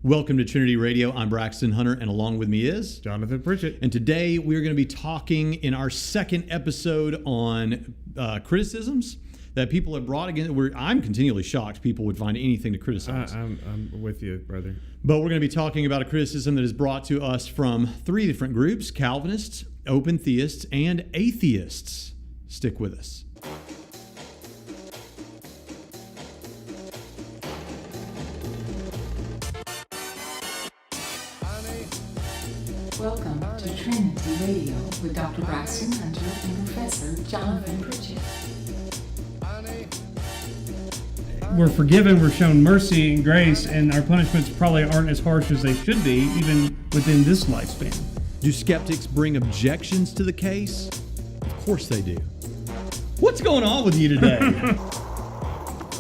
Welcome to Trinity Radio. I'm Braxton Hunter, and along with me is Jonathan Pritchett. And today we're going to be talking in our second episode on criticisms that people have brought against. I'm continually shocked people would find anything to criticize. I'm with you, brother. But we're going to be talking about a criticism that is brought to us from three different groups: Calvinists, open theists, and atheists. Stick with us. Welcome to Trinity Radio with Dr. Braxton Hunter and Professor Jonathan Pritchett. We're forgiven, we're shown mercy and grace, and our punishments probably aren't as harsh as they should be, even within this lifespan. Do skeptics bring objections to the case? Of course they do. What's going on with you today?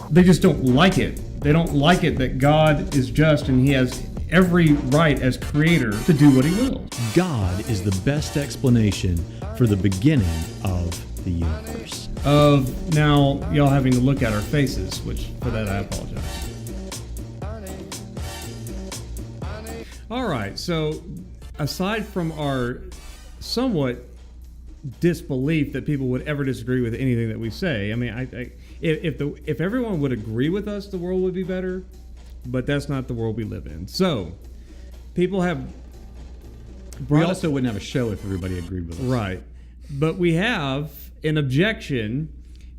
They just don't like it. They don't like it that God is just and He has every right as creator to do what He wills. God is the best explanation for the beginning of the universe. Of now y'all having to look at our faces, which for that I apologize. All right, so aside from our somewhat disbelief that people would ever disagree with anything that we say, I mean, if everyone would agree with us, the world would be better. But that's not the world we live in. So, people have... We also wouldn't have a show if everybody agreed with us. Right. But we have an objection.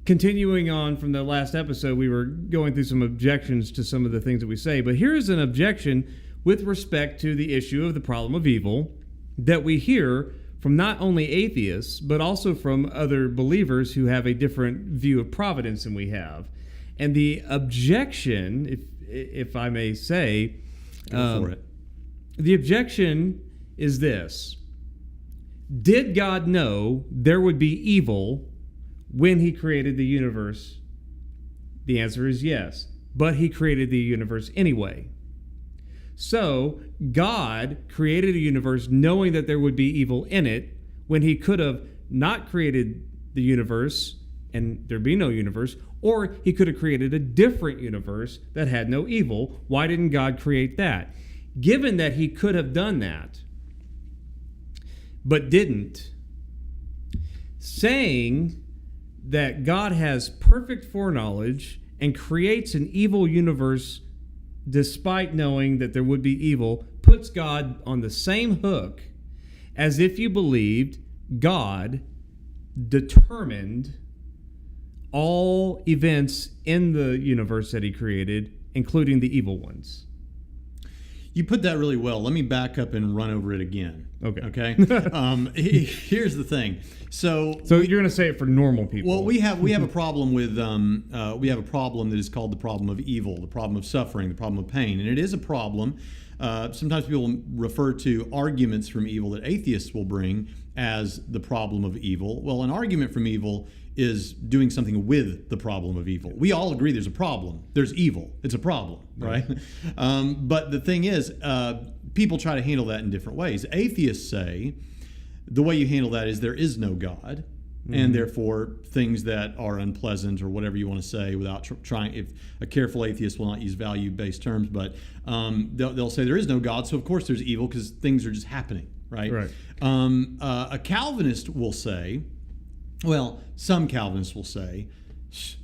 Continuing on from the last episode, we were going through some objections to some of the things that we say. But here's an objection with respect to the issue of the problem of evil that we hear from not only atheists, but also from other believers who have a different view of providence than we have. And the objection, if I may say, Go for it. The objection is this: did God know there would be evil when He created the universe? The answer is yes, but He created the universe anyway. So God created a universe knowing that there would be evil in it when He could have not created the universe and there'd be no universe, or He could have created a different universe that had no evil. Why didn't God create that? Given that He could have done that, but didn't, saying that God has perfect foreknowledge and creates an evil universe despite knowing that there would be evil puts God on the same hook as if you believed God determined all events in the universe that He created, including the evil ones. You put that really well. Let me back up and run over it again. Okay. Here's the thing. So you're going to say it for normal people. Well, we have a problem with we have a problem that is called the problem of evil, the problem of suffering, the problem of pain, and it is a problem. Sometimes people refer to arguments from evil that atheists will bring as the problem of evil. Well, an argument from evil is doing something with the problem of evil. We all agree there's a problem. There's evil. It's a problem, right? But the thing is, people try to handle that in different ways. Atheists say the way you handle that is there is no God, and therefore things that are unpleasant or whatever you want to say without trying, if a careful atheist will not use value-based terms, but they'll say there is no God, so of course there's evil because things are just happening, right? A Calvinist will say, well, some Calvinists will say,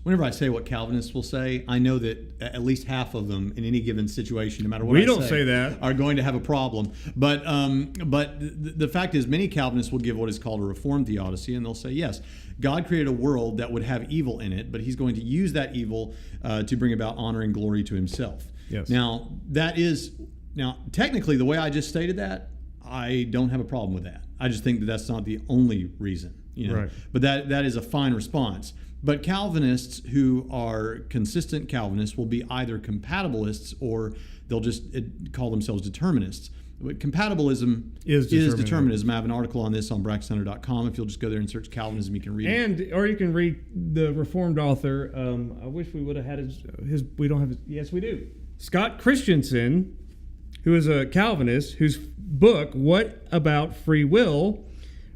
whenever I say what Calvinists will say, I know that at least half of them in any given situation, no matter what we don't say that, are going to have a problem. But the fact is, many Calvinists will give what is called a Reformed theodicy, and they'll say, yes, God created a world that would have evil in it, but He's going to use that evil to bring about honor and glory to Himself. Yes. Now, technically, the way I just stated that, I don't have a problem with that. I just think that that's not the only reason. Right. But that is a fine response. But Calvinists who are consistent Calvinists will be either compatibilists or they'll just call themselves determinists. But compatibilism is determinism. I have an article on this on braxhunter.com. If you'll just go there and search Calvinism, you can read it. Or you can read the Reformed author. I wish we would have had his. We don't have his. Yes, we do. Scott Christensen, who is a Calvinist, whose book, What About Free Will?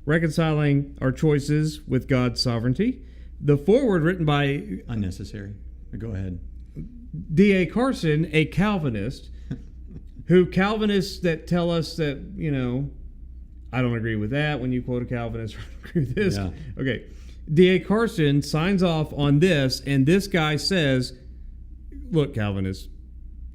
Reconciling Our Choices with God's Sovereignty. The foreword written by... Unnecessary. Go ahead. D.A. Carson, a Calvinist, who Calvinists that tell us that, I don't agree with that when you quote a Calvinist, or I don't agree with this. Yeah. Okay. D.A. Carson signs off on this, and this guy says, look, Calvinists,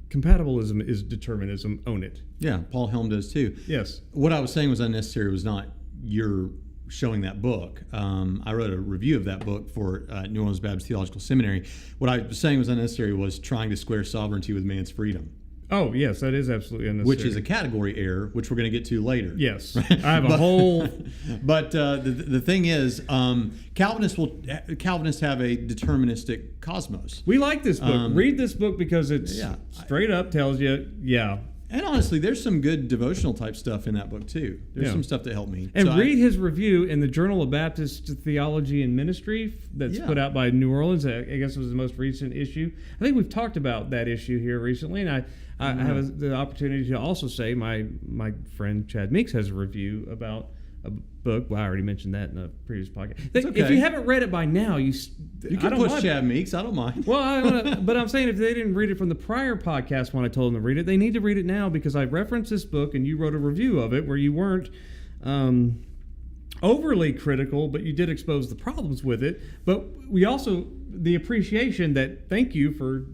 compatibilism is determinism. Own it. Yeah, Paul Helm does too. Yes. What I was saying was unnecessary was not your showing that book. I wrote a review of that book for New Orleans Baptist Theological Seminary. What I was saying was unnecessary was trying to square sovereignty with man's freedom. Oh, yes, that is absolutely unnecessary. Which is a category error, which we're going to get to later. Yes. I have a whole... But the thing is, Calvinists have a deterministic cosmos. We like this book. Read this book because it's straight up tells you, And honestly, there's some good devotional type stuff in that book too. There's some stuff that helped me. And read his review in the Journal of Baptist Theology and Ministry that's put out by New Orleans. I guess it was the most recent issue. I think we've talked about that issue here recently, and I have the opportunity to also say my friend Chad Meeks has a review about a book. Well, I already mentioned that in a previous podcast. It's okay. If you haven't read it by now, you can push Chad Meeks. I don't mind. Well, but I'm saying if they didn't read it from the prior podcast when I told them to read it, they need to read it now because I referenced this book and you wrote a review of it where you weren't overly critical, but you did expose the problems with it. But we also, the appreciation that thank you for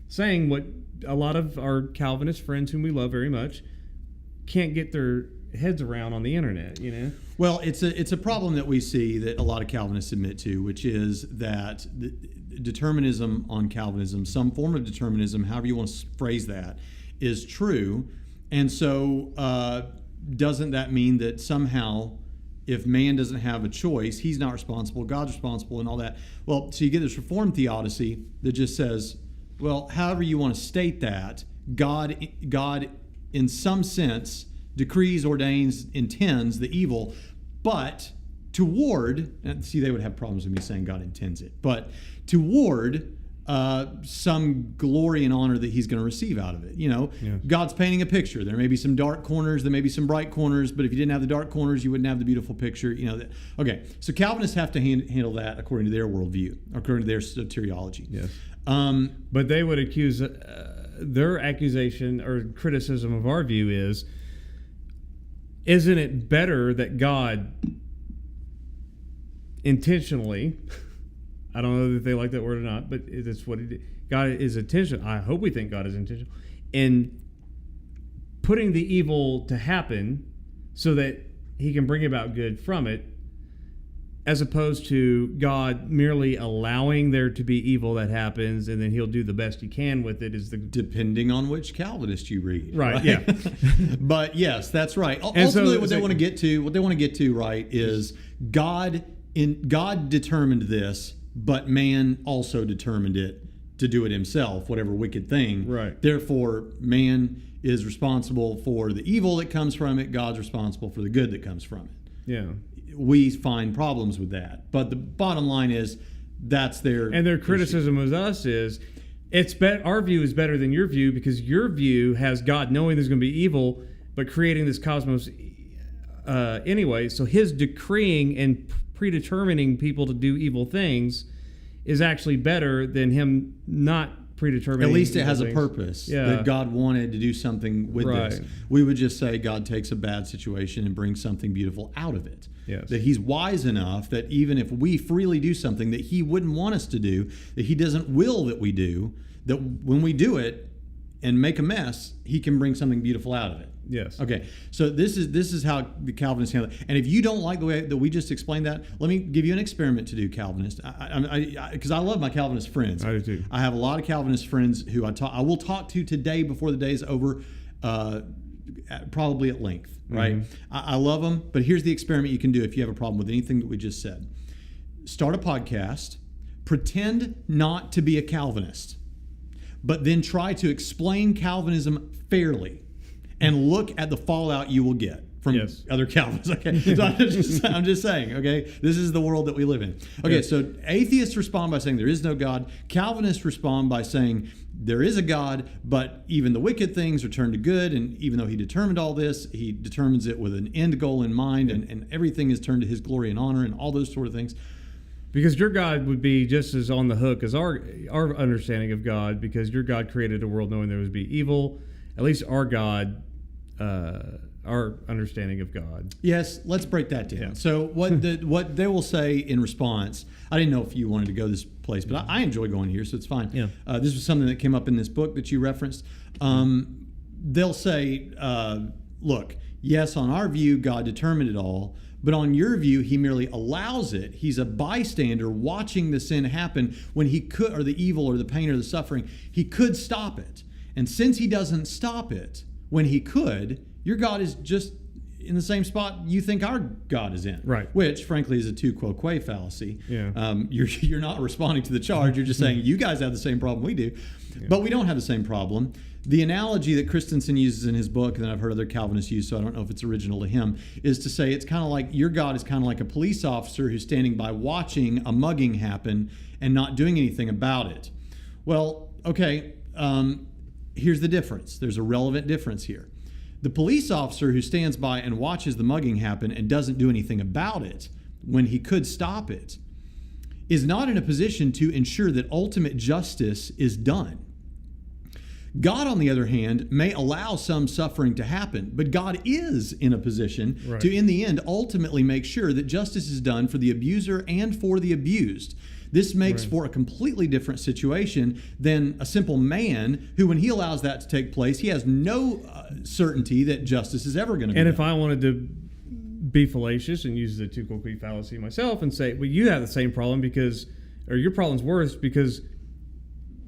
saying what a lot of our Calvinist friends whom we love very much can't get their heads around on the internet, Well, it's a problem that we see that a lot of Calvinists admit to, which is that determinism on Calvinism, some form of determinism, however you want to phrase that, is true. And so doesn't that mean that somehow if man doesn't have a choice, he's not responsible, God's responsible and all that? Well, so you get this Reformed theodicy that just says, well, however you want to state that, God in some sense decrees, ordains, intends the evil, but toward, and see, they would have problems with me saying God intends it, but toward some glory and honor that he's going to receive out of it. God's painting a picture. There may be some dark corners, there may be some bright corners, but if you didn't have the dark corners, you wouldn't have the beautiful picture. Okay, so Calvinists have to handle that according to their worldview, according to their soteriology. Yes. But they would accuse, their accusation or criticism of our view is, isn't it better that God intentionally, I don't know if they like that word or not, but it's what he did. God is intentional. I hope we think God is intentional in putting the evil to happen so that he can bring about good from it, as opposed to God merely allowing there to be evil that happens and then he'll do the best he can with it. Depending on which Calvinist you read. Right? Yeah. But yes, that's right. Ultimately, what they want to get to, right, is God determined this, but man also determined it to do it himself, whatever wicked thing. Right. Therefore, man is responsible for the evil that comes from it. God's responsible for the good that comes from it. Yeah. We find problems with that, but the bottom line is that's their criticism of us is our view is better than your view because your view has God knowing there's going to be evil but creating this cosmos anyway, so his decreeing and predetermining people to do evil things is actually better than him not predetermining. At least it has a purpose that God wanted to do something with this. We would just say God takes a bad situation and brings something beautiful out of it. Yes. That he's wise enough that even if we freely do something that he wouldn't want us to do, that he doesn't will that we do, that when we do it and make a mess, he can bring something beautiful out of it. Yes. Okay. So this is how the Calvinists handle it. And if you don't like the way that we just explained that, let me give you an experiment to do, Calvinist. Because I love my Calvinist friends. I do too. I have a lot of Calvinist friends who I will talk to today before the day is over, probably at length. Right. Mm-hmm. I love them. But here's the experiment you can do if you have a problem with anything that we just said. Start a podcast. Pretend not to be a Calvinist, but then try to explain Calvinism fairly. And look at the fallout you will get from other Calvinists. Okay, so I'm just saying. Okay, this is the world that we live in. Okay, so atheists respond by saying there is no God. Calvinists respond by saying there is a God, but even the wicked things are turned to good. And even though he determined all this, he determines it with an end goal in mind, and everything is turned to his glory and honor, and all those sort of things. Because your God would be just as on the hook as our understanding of God, because your God created a world knowing there would be evil. at least our God, our understanding of God. Yes, let's break that down. Yeah. So what they will say in response, I didn't know if you wanted to go this place, but I enjoy going here, so it's fine. Yeah. This was something that came up in this book that you referenced. They'll say, look, yes, on our view, God determined it all, but on your view, he merely allows it. He's a bystander watching the sin happen when he could, or the evil or the pain or the suffering, he could stop it. And since he doesn't stop it when he could, your God is just in the same spot you think our God is in. Right. Which, frankly, is a tu quo que fallacy. Yeah. You're not responding to the charge. You're just saying you guys have the same problem we do. Yeah. But we don't have the same problem. The analogy that Christensen uses in his book, and that I've heard other Calvinists use, so I don't know if it's original to him, is to say it's kind of like your God is kind of like a police officer who's standing by watching a mugging happen and not doing anything about it. Well, okay, here's the difference. There's a relevant difference here. The police officer who stands by and watches the mugging happen and doesn't do anything about it when he could stop it is not in a position to ensure that ultimate justice is done. God, on the other hand, may allow some suffering to happen, but God is in a position to, in the end, ultimately make sure that justice is done for the abuser and for the abused. This makes for a completely different situation than a simple man who, when he allows that to take place, he has no certainty that justice is ever going to be done. And if I wanted to be fallacious and use the tu quo que fallacy myself and say, well, you have the same problem because, or your problem's worse because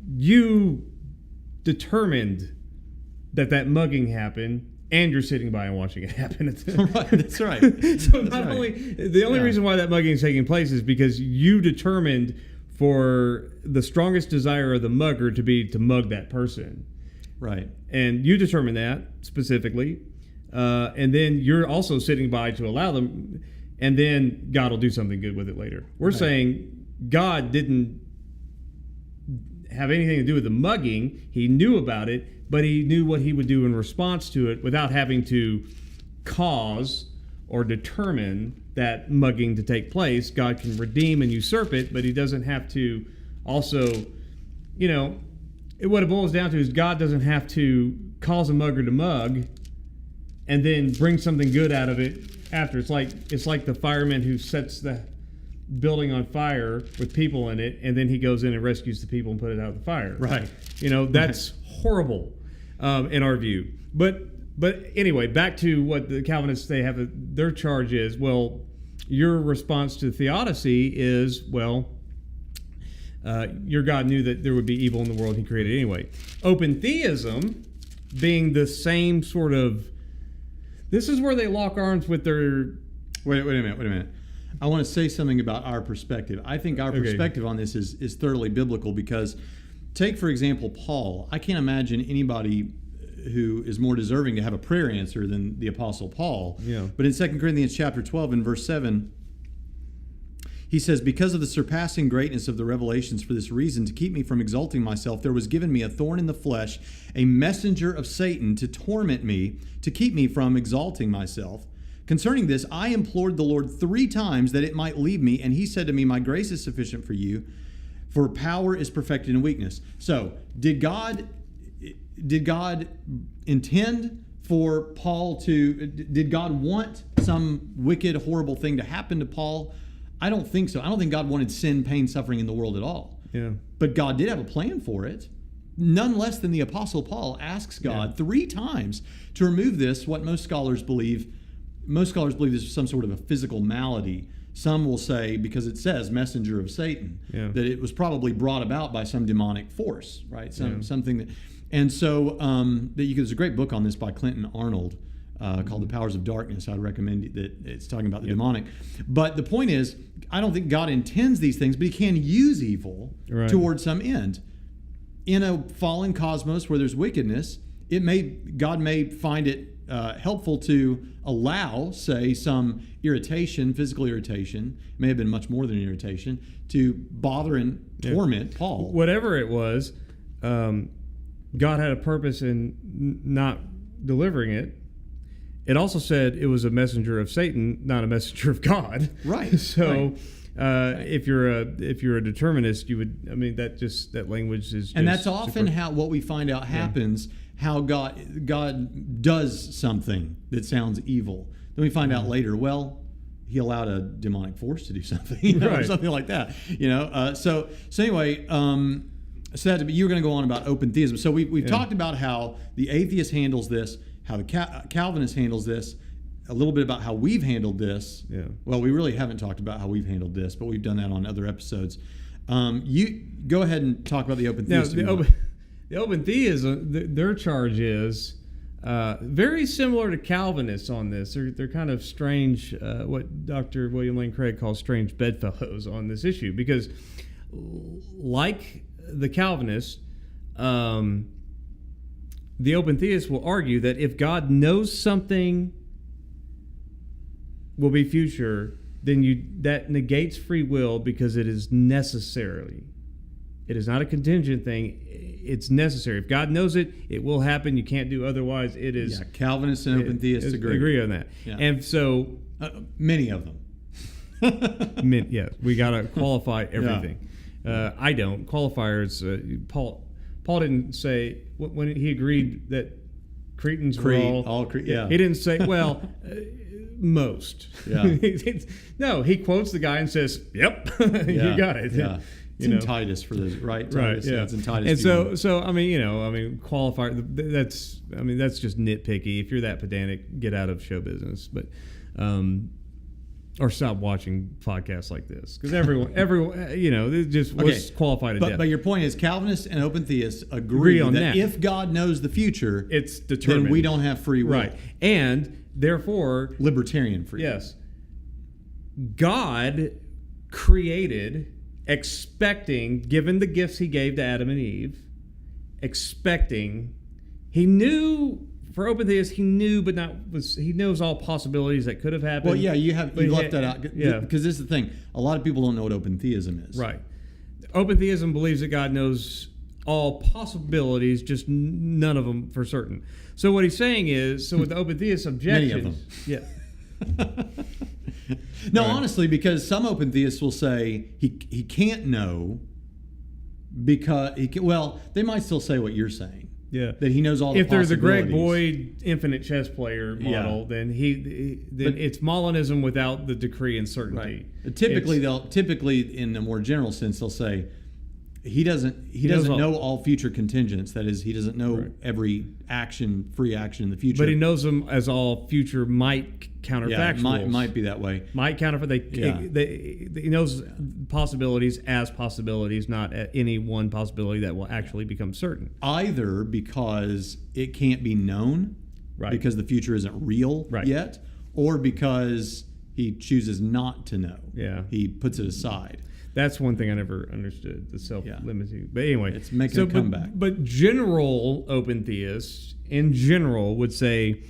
you determined that mugging happened and you're sitting by and watching it happen. Right, that's right. So the only reason why that mugging is taking place is because you determined for the strongest desire of the mugger to mug that person. Right. And you determine that specifically. And then you're also sitting by to allow them, and then God will do something good with it later. We're saying God didn't have anything to do with the mugging. He knew about it, but he knew what he would do in response to it without having to cause or determine that mugging to take place. God can redeem and usurp it, but he doesn't have to also, what it boils down to is God doesn't have to cause a mugger to mug and then bring something good out of it after. It's like the fireman who sets the building on fire with people in it, and then he goes in and rescues the people and put it out of the fire. Right. That's horrible in our view. But anyway, back to what the Calvinists, they have their charge is, well, your response to theodicy is, well, your God knew that there would be evil in the world he created anyway. Open theism being the same sort of, this is where they lock arms with their... Wait a minute. I want to say something about our perspective. I think our perspective on this is thoroughly biblical because, take, for example, Paul. I can't imagine anybody who is more deserving to have a prayer answer than the Apostle Paul. Yeah. But in 2 Corinthians chapter 12 and verse 7, he says, because of the surpassing greatness of the revelations, for this reason, to keep me from exalting myself, there was given me a thorn in the flesh, a messenger of Satan to torment me, to keep me from exalting myself. Concerning this, I implored the Lord 3 times that it might leave me, and he said to me, my grace is sufficient for you, for power is perfected in weakness. So, did God intend for Paul to, did God want some wicked, horrible thing to happen to Paul? I don't think so. I don't think God wanted sin, pain, suffering in the world at all. Yeah. But God did have a plan for it. None less than the Apostle Paul asks God 3 times to remove this, what most scholars believe this is some sort of a physical malady. Some will say, because it says messenger of Satan, that it was probably brought about by some demonic force, right? Something that, and so there's a great book on this by Clinton Arnold called The Powers of Darkness. I'd recommend that. It's talking about the demonic. But the point is, I don't think God intends these things, but he can use evil towards some end. In a fallen cosmos where there's wickedness, God may find it helpful to allow, say, some irritation, physical irritation, may have been much more than irritation, to bother and torment Paul. Whatever it was, God had a purpose in not delivering it. It also said it was a messenger of Satan, not a messenger of God. Right. So, if you're a determinist, you would. I mean, that language is. And that's often what we find out happens how God does something that sounds evil. Then we find out later, well, he allowed a demonic force to do something, or something like that. So anyway, so that you were going to go on about open theism. So we've talked about how the atheist handles this, how the Calvinist handles this, a little bit about how we've handled this. Yeah. Well, we really haven't talked about how we've handled this, but we've done that on other episodes. You go ahead and talk about the open theist. The open theism, their charge is very similar to Calvinists on this. They're kind of strange, what Dr. William Lane Craig calls strange bedfellows on this issue, because like the Calvinists, the open theist will argue that if God knows something will be future, then that negates free will because it is necessarily. It is not a contingent thing. It's necessary. If God knows it, it will happen. You can't do otherwise. It is. Yeah, Calvinists and open theists agree on that. Yeah. And so many of them. Yes, we got to qualify everything. Yeah. I don't. Qualifiers. Paul didn't say when he agreed that Cretans were all He didn't say, well, most. Yeah. No, he quotes the guy and says, "Yep, you got it." Yeah. It's in Titus for this, right? Titus, right. Yeah. It's in Titus. And so qualifier. That's just nitpicky. If you're that pedantic, get out of show business. But, or stop watching podcasts like this, because everyone, let's qualify to death. But your point is, Calvinists and open theists agree on that. If God knows the future, it's determined. Then we don't have free will, right? And therefore, libertarian free will. Yes. God created, expecting, given the gifts he gave to Adam and Eve, he knew, for open theists, he knows all possibilities that could have happened. Well, yeah, you left that out. Yeah. Because this is the thing. A lot of people don't know what open theism is. Right. Open theism believes that God knows all possibilities, just none of them for certain. So what he's saying is, with the open theist objections... Many of them. Yeah. No, right. Honestly, because some open theists will say he can't know because they might still say what you're saying. Yeah, that he knows all the possibilities. If they're the Greg Boyd infinite chess player model, then it's Molinism without the decree and certainty. Right. Typically in a more general sense, they'll say he doesn't know all future contingents. That is, he doesn't know every free action in the future. But he knows them as all future might counterfactuals. Yeah, might be that way. Might counterfactual. He knows possibilities as possibilities, not any one possibility that will actually become certain. Either because it can't be known, right, because the future isn't real yet, or because he chooses not to know. Yeah, he puts it aside. That's one thing I never understood, the self-limiting. But anyway, it's making a comeback. But general open theists, in general, would say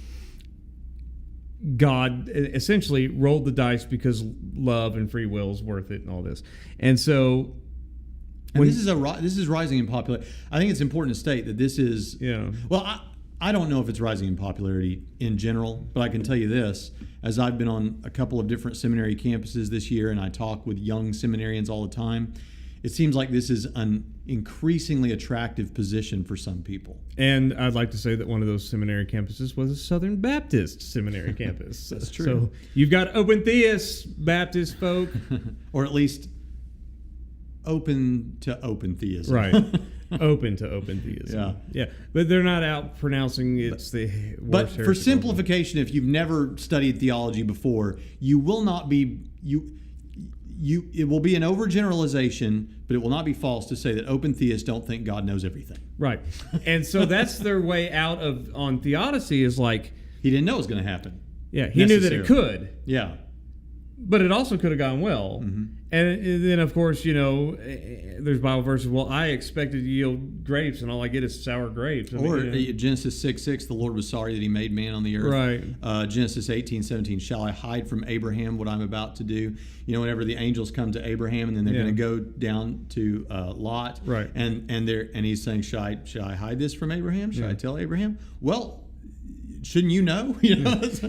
God essentially rolled the dice because love and free will is worth it and all this. And so... this is rising in popularity. I think it's important to state that this is... Yeah. Well, I don't know if it's rising in popularity in general, but I can tell you this. As I've been on a couple of different seminary campuses this year, and I talk with young seminarians all the time, it seems like this is an increasingly attractive position for some people. And I'd like to say that one of those seminary campuses was a Southern Baptist seminary campus. That's true. So you've got open theists, Baptist folk. Or at least open to open theism. Right. Open to open theism. Yeah. But they're not out pronouncing it's the worst. But for simplification, if you've never studied theology before, you will not be it will be an overgeneralization, but it will not be false to say that open theists don't think God knows everything. Right. And so that's their way out on theodicy is like... He didn't know it was going to happen. Yeah, he knew that it could. Yeah. But it also could have gone well. Mm-hmm. And then, of course, there's Bible verses, well, I expected to yield grapes, and all I get is sour grapes. Genesis 6:6, the Lord was sorry that he made man on the earth. Right. Genesis 18:17, shall I hide from Abraham what I'm about to do? Whenever the angels come to Abraham, and then they're going to go down to Lot. Right. And he's saying, should I hide this from Abraham? Should I tell Abraham? Well, shouldn't you know?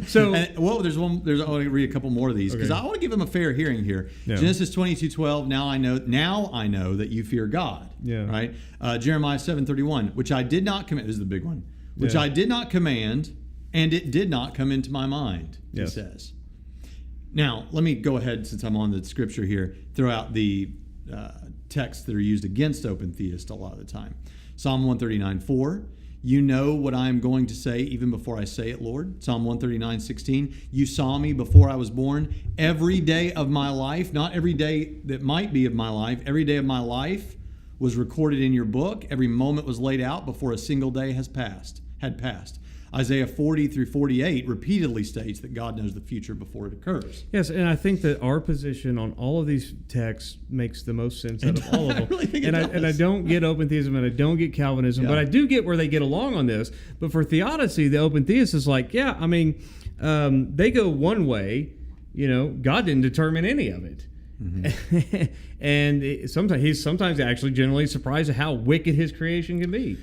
So I want to read a couple more of these because I want to give him a fair hearing here. Yeah. Genesis 22:12. Now I know that you fear God. Yeah. Right. Jeremiah 7:31, which I did not commit. This is the big one. which Yeah. I did not command, and it did not come into my mind, Yes. he says. Now, let me go ahead, since I'm on the scripture here, throw out the texts that are used against open theists a lot of the time. Psalm 139:4. You know what I am going to say even before I say it, Lord. Psalm 139:16. You saw me before I was born. Every day of my life, not every day that might be of my life, every day of my life was recorded in your book. Every moment was laid out before a single day had passed. Isaiah 40-48 repeatedly states that God knows the future before it occurs. Yes, and I think that our position on all of these texts makes the most sense out of all of them. I really think it and I does. don't get open theism and I don't get Calvinism, but I do get where they get along on this. But for theodicy, the open theist is like, yeah, I mean, they go one way. God didn't determine any of it. Mm-hmm. And sometimes actually generally surprised at how wicked his creation can be.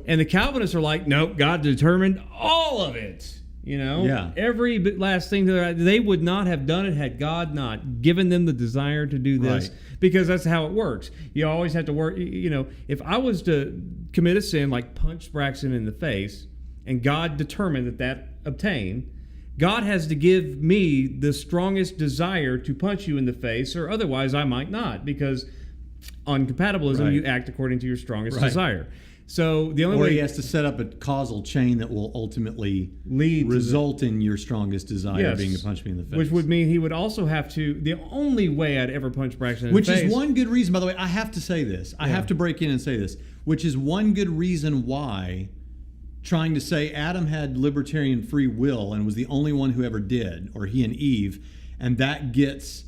And the Calvinists are like, nope, God determined all of it. Every last thing they would not have done it had God not given them the desire to do this, because that's how it works. You always have to work. If I was to commit a sin like punch Braxton in the face, and God determined that obtained, God has to give me the strongest desire to punch you in the face, or otherwise I might not, because on compatibilism, you act according to your strongest desire. So the only way he has to set up a causal chain that will ultimately result in your strongest desire being to punch me in the face. Which would mean he would also have to, the only way I'd ever punch Braxton in the face. Which is one good reason, by the way, I have to say this. I have to break in and say this, which is one good reason why trying to say Adam had libertarian free will and was the only one who ever did, or he and Eve, and that gets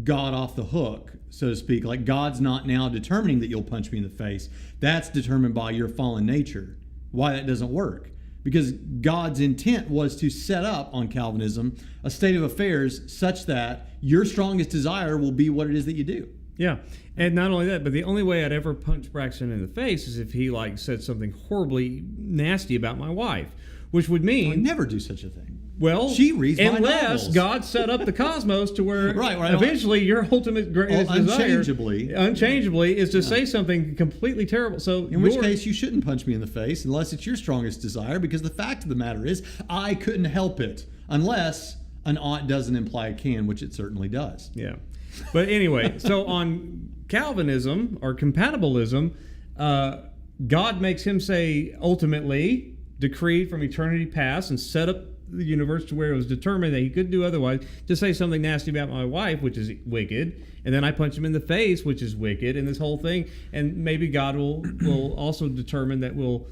God off the hook, so to speak. Like, God's not now determining that you'll punch me in the face. That's determined by your fallen nature. Why that doesn't work. Because God's intent was to set up on Calvinism a state of affairs such that your strongest desire will be what it is that you do. Yeah. And not only that, but the only way I'd ever punch Braxton in the face is if he said something horribly nasty about my wife, which would mean I'd never do such a thing. Well, she reads my unless novels. God set up the cosmos to where right, eventually your ultimate greatest desire unchangeably is to say something completely terrible. So in which case you shouldn't punch me in the face unless it's your strongest desire, because the fact of the matter is I couldn't help it, unless an ought doesn't imply a can, which it certainly does. Yeah. But anyway, so on Calvinism or compatibilism, God makes him say ultimately, decreed from eternity past, and set up the universe to where it was determined that he couldn't do otherwise, to say something nasty about my wife, which is wicked, and then I punch him in the face, which is wicked, and this whole thing, and maybe God will also determine that we'll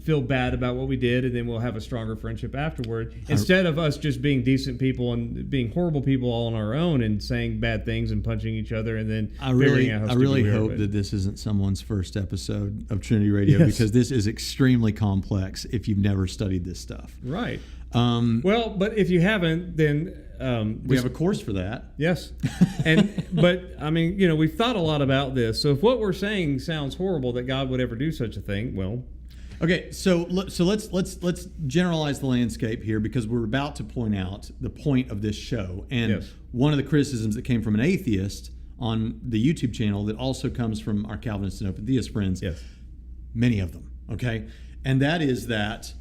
feel bad about what we did, and then we'll have a stronger friendship afterward, instead of us just being decent people and being horrible people all on our own and saying bad things and punching each other, and then I really hope that this isn't someone's first episode of Trinity Radio, because this is extremely complex if you've never studied this stuff. Right. Well, but if you haven't, then we have a course for that. Yes. But I mean, we've thought a lot about this. So if what we're saying sounds horrible that God would ever do such a thing, well, okay, so let's generalize the landscape here, because we're about to point out the point of this show. And one of the criticisms that came from an atheist on the YouTube channel that also comes from our Calvinist and open theist friends, many of them, okay? And that is that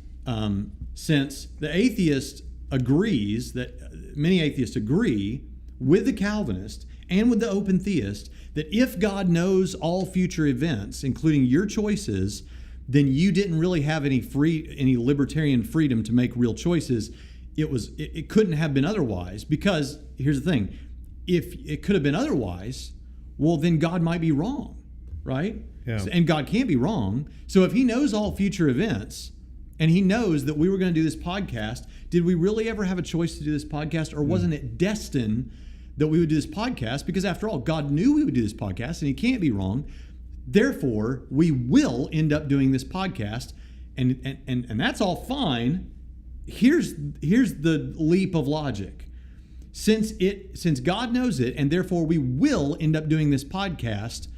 since the atheist agrees, that many atheists agree with the Calvinist and with the open theist, that if God knows all future events, including your choices, then you didn't really have any libertarian freedom to make real choices. It couldn't have been otherwise, because here's the thing: if it could have been otherwise, well, then God might be wrong, right? Yeah. And God can't be wrong. So if he knows all future events, and he knows that we were going to do this podcast, did we really ever have a choice to do this podcast, or wasn't it destined that we would do this podcast? Because after all, God knew we would do this podcast, and he can't be wrong. Therefore, we will end up doing this podcast, and that's all fine. Here's the leap of logic. Since God knows it, and therefore we will end up doing this podcast,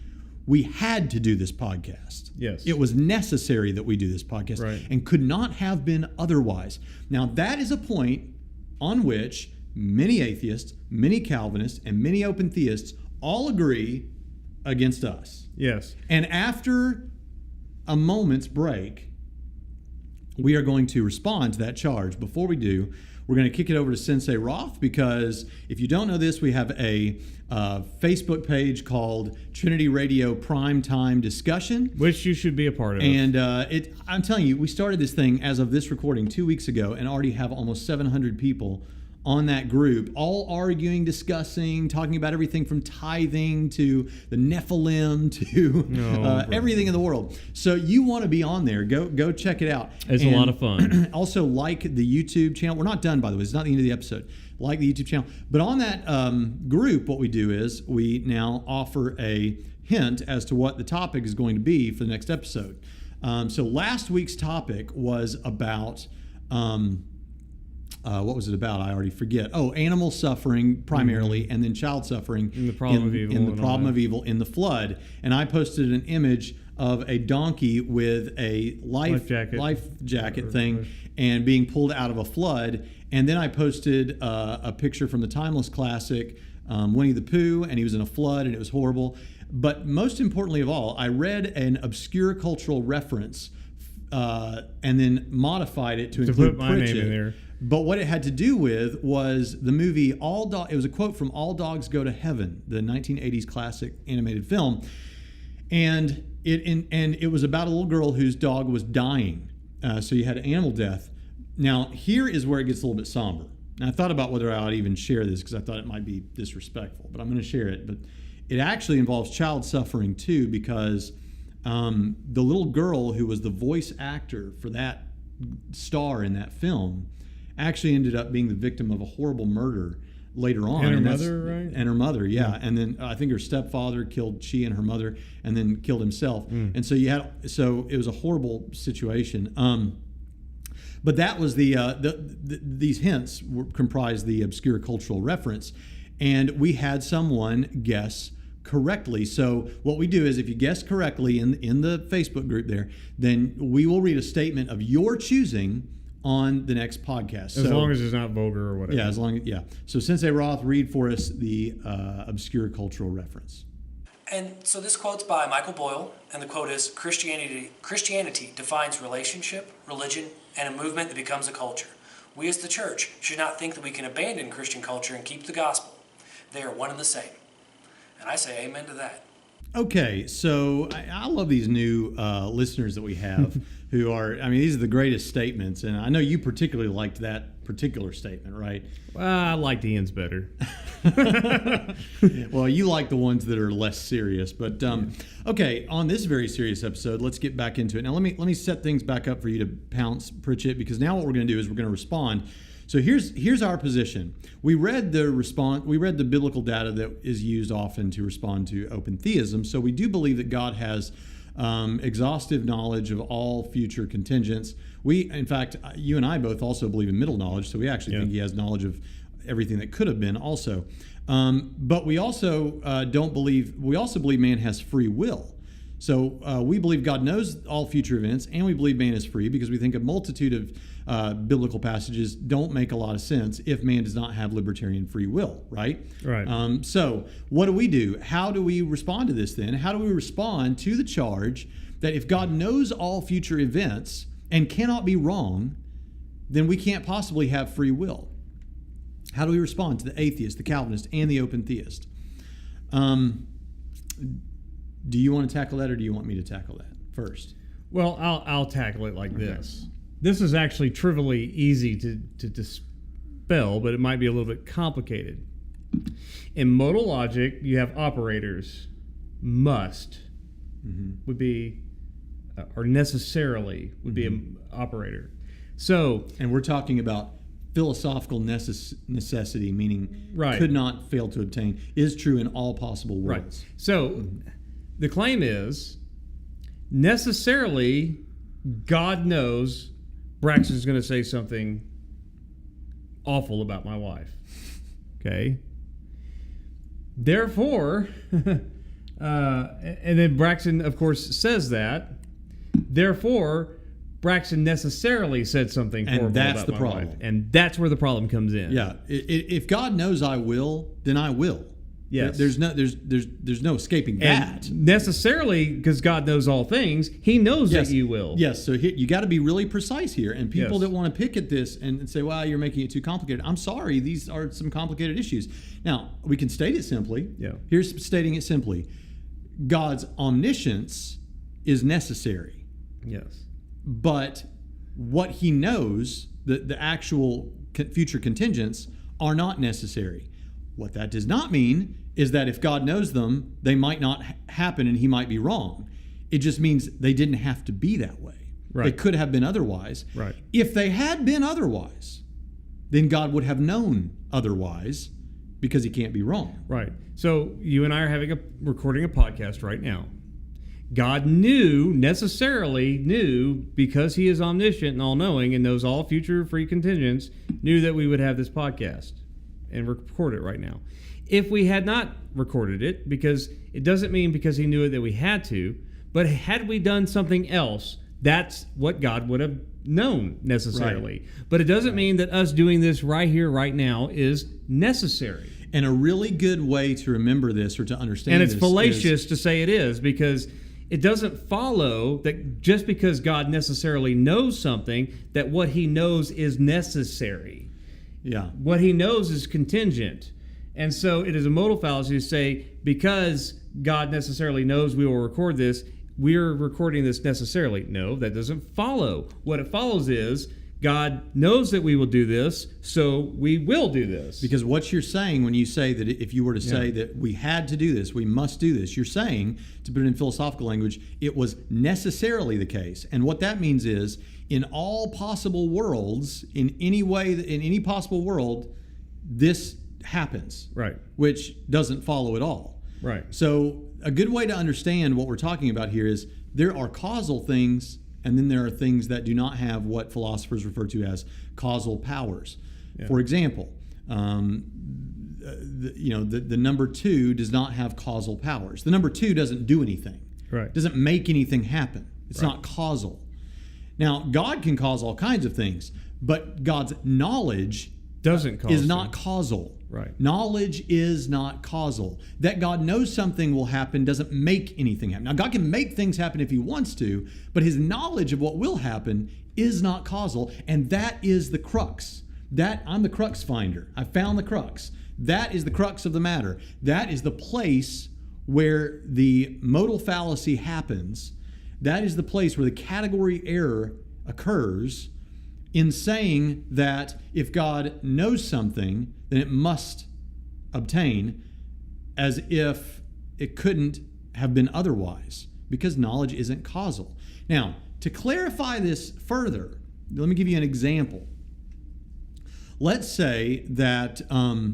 we had to do this podcast. Yes. It was necessary that we do this podcast, and could not have been otherwise. Now, that is a point on which many atheists, many Calvinists, and many open theists all agree against us. Yes. And after a moment's break, we are going to respond to that charge. Before we do, we're going to kick it over to Sensei Roth, because if you don't know this, we have a Facebook page called Trinity Radio Primetime Discussion, which you should be a part of. And I'm telling you, we started this thing as of this recording 2 weeks ago and already have almost 700 people on that group, all arguing, discussing, talking about everything from tithing to the Nephilim to everything in the world. So you want to be on there, go check it out. It's a lot of fun. Also, like the YouTube channel. We're not done, by the way. It's not the end of the episode. Like the YouTube channel. But on that group, what we do is we now offer a hint as to what the topic is going to be for the next episode. So last week's topic was about... what was it about? I already forget. Oh, animal suffering primarily, and then child suffering in the problem of evil. In the problem of evil in the flood. And I posted an image of a donkey with a life jacket thing and being pulled out of a flood. And then I posted a picture from the Timeless Classic, Winnie the Pooh, and he was in a flood, and it was horrible. But most importantly of all, I read an obscure cultural reference and then modified it to include put my Pritchett. name in there. But what it had to do with was the movie it was a quote from All Dogs Go to Heaven, the 1980s classic animated film. And it was about a little girl whose dog was dying. So you had animal death. Now, here is where it gets a little bit somber. Now, I thought about whether I ought to even share this because I thought it might be disrespectful, but I'm going to share it. But it actually involves child suffering too, because the little girl who was the voice actor for that star in that film actually ended up being the victim of a horrible murder later on. And her mother, right? And her mother, yeah. And then I think her stepfather killed she and her mother, and then killed himself. And so it was a horrible situation. But that was these hints comprised the obscure cultural reference, and we had someone guess correctly. So what we do is, if you guess correctly in the Facebook group there, then we will read a statement of your choosing on the next podcast. As long as it's not vulgar or whatever. Yeah, So Sensei Roth, read for us the obscure cultural reference. And so this quote's by Michael Boyle, and the quote is, Christianity defines relationship, religion, and a movement that becomes a culture. We as the church should not think that we can abandon Christian culture and keep the gospel. They are one and the same. And I say amen to that. Okay, so I love these new listeners that we have who are, these are the greatest statements. And I know you particularly liked that particular statement, right? Well, I liked Ian's better. Well, you like the ones that are less serious. But, okay, on this very serious episode, let's get back into it. Now, let me set things back up for you to pounce, Pritchett, because now what we're going to do is we're going to respond. So here's our position. We read the biblical data that is used often to respond to open theism. So we do believe that God has exhaustive knowledge of all future contingents. In fact, you and I both also believe in middle knowledge. So we actually think he has knowledge of everything that could have been also. But we also believe man has free will. So we believe God knows all future events, and we believe man is free, because we think a multitude of biblical passages don't make a lot of sense if man does not have libertarian free will, right? Right. So what do we do? How do we respond to this then? How do we respond to the charge that if God knows all future events and cannot be wrong, then we can't possibly have free will? How do we respond to the atheist, the Calvinist, and the open theist? Do you want to tackle that, or do you want me to tackle that first? Well, I'll tackle it like this. This is actually trivially easy to dispel, but it might be a little bit complicated. In modal logic, you have operators. Must would be, or necessarily would be an operator. So, and we're talking about philosophical necessity, meaning could not fail to obtain, is true in all possible worlds. Right. So, the claim is necessarily God knows Braxton's going to say something awful about my wife. Okay? Therefore, and then Braxton, of course, says that. Therefore, Braxton necessarily said something horrible about my wife. And that's where the problem comes in. Yeah. If God knows I will, then I will. Yes. There's no escaping that. And necessarily, because God knows all things, He knows that you will. Yes, so you got to be really precise here. And people Yes. that want to pick at this and say, well, you're making it too complicated. I'm sorry, these are some complicated issues. Now, we can state it simply. Yeah. Here's stating it simply. God's omniscience is necessary. Yes. But what He knows, the actual future contingents, are not necessary. What that does not mean is that if God knows them, they might not happen and He might be wrong. It just means they didn't have to be that way. Right. They could have been otherwise. Right. If they had been otherwise, then God would have known otherwise because He can't be wrong. Right. So you and I are recording a podcast right now. God necessarily knew, because He is omniscient and all-knowing and knows all future free contingents, knew that we would have this podcast and record it right now. If we had not recorded it, because it doesn't mean because He knew it that we had to, but had we done something else, that's what God would have known necessarily. Right. But it doesn't mean that us doing this right here, right now is necessary. And a really good way to remember this or to understand And it's this fallacious to say it is, because it doesn't follow that just because God necessarily knows something, that what He knows is necessary. Yeah. What He knows is contingent. And so it is a modal fallacy to say, because God necessarily knows we will record this, we're recording this necessarily. No, that doesn't follow. What it follows is God knows that we will do this, so we will do this. Because what you're saying when you say that, if you were to say that we had to do this, we must do this, you're saying, to put it in philosophical language, it was necessarily the case. And what that means is, in all possible worlds, in any way, in any possible world, this happens. Right. Which doesn't follow at all. Right. So a good way to understand what we're talking about here is there are causal things, and then there are things that do not have what philosophers refer to as causal powers. Yeah. For example, the number 2 does not have causal powers. The number 2 doesn't do anything. Right. Doesn't make anything happen. It's right. not causal. Now, God can cause all kinds of things, but God's knowledge is not causal. Right. Knowledge is not causal. That God knows something will happen doesn't make anything happen. Now, God can make things happen if He wants to, but His knowledge of what will happen is not causal, and that is the crux. I'm the crux finder. I found the crux. That is the crux of the matter. That is the place where the modal fallacy happens. That is the place where the category error occurs in saying that if God knows something, then it must obtain, as if it couldn't have been otherwise, because knowledge isn't causal. Now, to clarify this further, let me give you an example. Let's say that a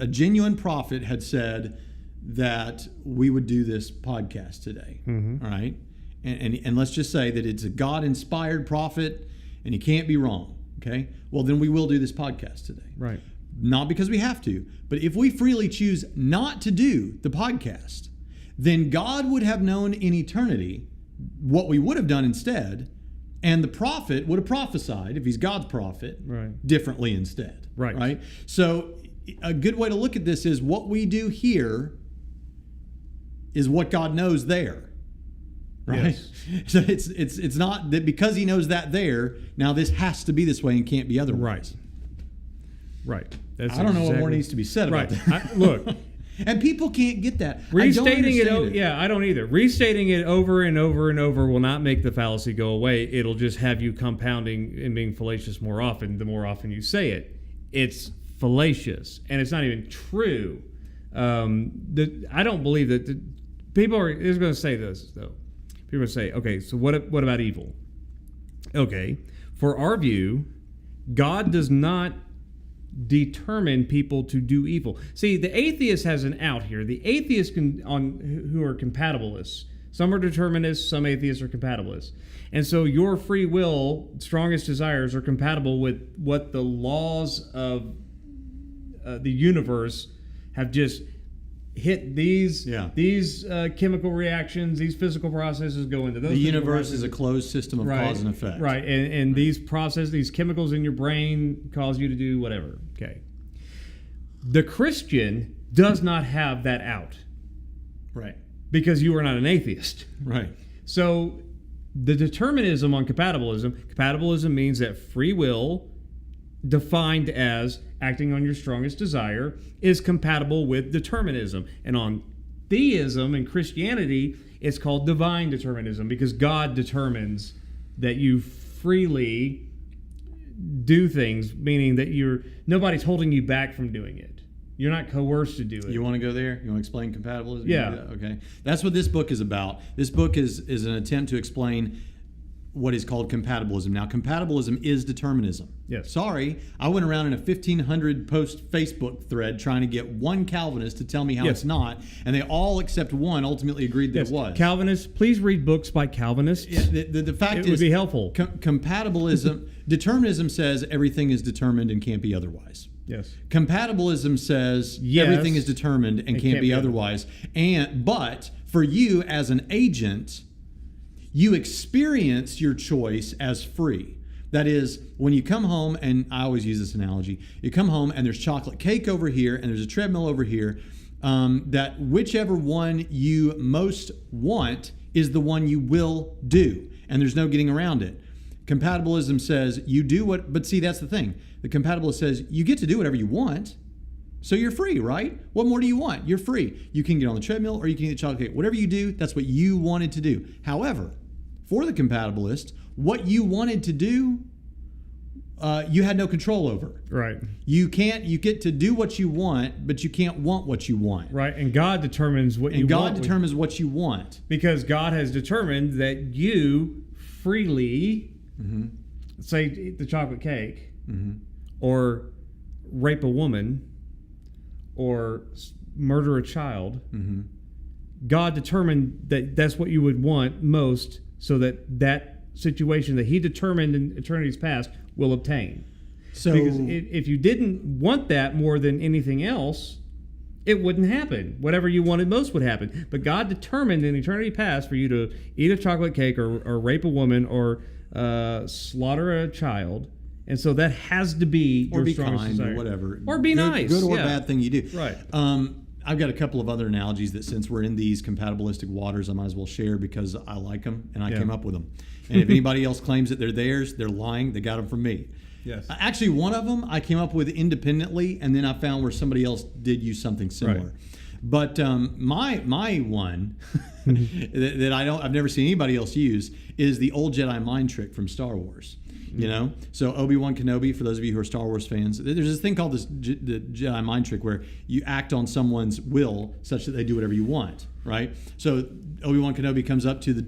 genuine prophet had said that we would do this podcast today. Mm-hmm. All right, and let's just say that it's a God-inspired prophet, and he can't be wrong. Okay, well then we will do this podcast today. Right. Not because we have to, but if we freely choose not to do the podcast, then God would have known in eternity what we would have done instead, and the prophet would have prophesied, if he's God's prophet, right, differently instead. Right. Right? So a good way to look at this is what we do here is what God knows there. Right? Yes. So it's not that because he knows that there, now this has to be this way and can't be otherwise. Right. That's I don't know what more needs to be said about that. Look. And people can't get that. Restating it. Yeah, I don't either. Restating it over and over and over will not make the fallacy go away. It'll just have you compounding and being fallacious more often the more often you say it. It's fallacious, and it's not even true. I don't believe that people are going to say this, though. People are going to say, okay, so what about evil? Okay, for our view, God does not determine people to do evil. See, the atheist has an out here. The atheists who are compatibilists. Some are determinists, some atheists are compatibilists. And so your free will, strongest desires are compatible with what the laws of the universe have just hit these chemical reactions, these physical processes go into those. The universe is a closed system of cause and effect. Right, and these chemicals in your brain cause you to do whatever. Okay. The Christian does not have that out Right. because you are not an atheist. Right. So the determinism on compatibilism means that free will, defined as acting on your strongest desire, is compatible with determinism. And on theism and Christianity, it's called divine determinism because God determines that you freely do things, meaning that nobody's holding you back from doing it. You're not coerced to do it. You want to go there? You want to explain compatibilism? Yeah. Okay. That's what this book is about. This book is an attempt to explain what is called compatibilism. Now, compatibilism is determinism. Yes. Sorry, I went around in a 1,500 post Facebook thread trying to get one Calvinist to tell me how Yes. it's not, and they all except one ultimately agreed that Yes. it was. Calvinists, please read books by Calvinists. Yeah, the fact It is, would be helpful. Compatibilism, determinism says everything is determined and can't be otherwise. Yes. Compatibilism says Yes. everything is determined and can't be otherwise. But for you as an agent, you experience your choice as free. That is, when you come home, and I always use this analogy, you come home and there's chocolate cake over here and there's a treadmill over here, that whichever one you most want is the one you will do, and there's no getting around it. Compatibilism says you do what, but see, that's the thing. The compatibilist says you get to do whatever you want, so you're free, right? What more do you want? You're free. You can get on the treadmill or you can eat the chocolate cake. Whatever you do, that's what you wanted to do. However, for the compatibilist, what you wanted to do, you had no control over. Right. You get to do what you want, but you can't want what you want. Right. And God determines what you And want. God determines what you want. Because God has determined that you freely, say, eat the chocolate cake, or rape a woman, or murder a child. God determined that that's what you would want most, so that situation that He determined in eternity's past will obtain. So, Because if you didn't want that more than anything else, it wouldn't happen. Whatever you wanted most would happen. But God determined in eternity past for you to eat a chocolate cake or rape a woman or slaughter a child. And so that has to be or your be strongest kind desire. or whatever. Or be nice. Good or yeah. bad thing you do. Right. I've got a couple of other analogies that, since we're in these compatibilistic waters, I might as well share because I like them and I came up with them. And if anybody else claims that they're theirs, they're lying. They got them from me. Yes. Actually, one of them I came up with independently, and then I found where somebody else did use something similar. Right. But my one that I've never seen anybody else use is the old Jedi mind trick from Star Wars. You know, so Obi-Wan Kenobi, for those of you who are Star Wars fans, there's this thing called the Jedi mind trick where you act on someone's will such that they do whatever you want, right? So Obi-Wan Kenobi comes up to the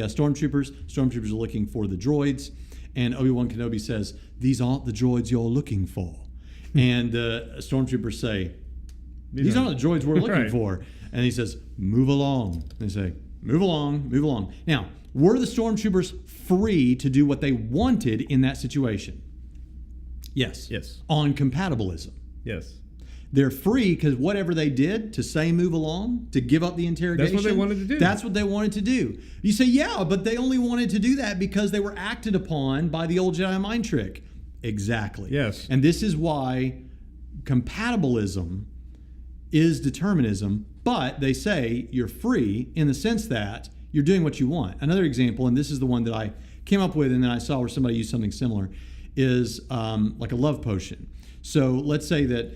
stormtroopers. Stormtroopers are looking for the droids, and Obi-Wan Kenobi says, "These aren't the droids you're looking for." And stormtroopers say, "These aren't the droids we're looking Right. for." And he says, "Move along." And they say, "Move along, move along." Now, were the stormtroopers free to do what they wanted in that situation? Yes. Yes. On compatibilism. Yes. They're free because whatever they did to say move along, to give up the interrogation. That's what they wanted to do. That's what they wanted to do. You say, yeah, but they only wanted to do that because they were acted upon by the old Jedi mind trick. Exactly. Yes. And this is why compatibilism is determinism, but they say you're free in the sense that you're doing what you want. Another example, and this is the one that I came up with and then I saw where somebody used something similar, is like a love potion. So let's say that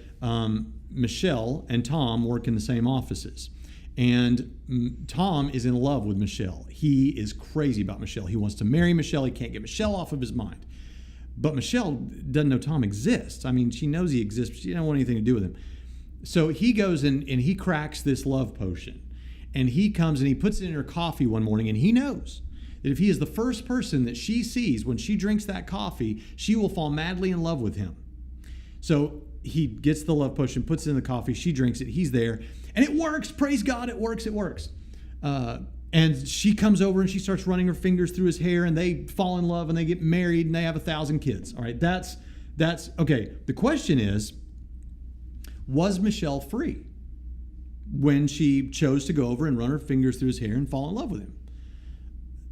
Michelle and Tom work in the same offices. And Tom is in love with Michelle. He is crazy about Michelle. He wants to marry Michelle. He can't get Michelle off of his mind. But Michelle doesn't know Tom exists. I mean, she knows he exists, but she doesn't want anything to do with him. So he goes and he cracks this love potion. And he comes and he puts it in her coffee one morning, and he knows that if he is the first person that she sees when she drinks that coffee, she will fall madly in love with him. So he gets the love potion, puts it in the coffee, she drinks it, he's there, and it works. Praise God, it works. And she comes over and she starts running her fingers through his hair, and they fall in love and they get married and they have 1,000 kids. All right, that's okay. The question is, was Michelle free when she chose to go over and run her fingers through his hair and fall in love with him?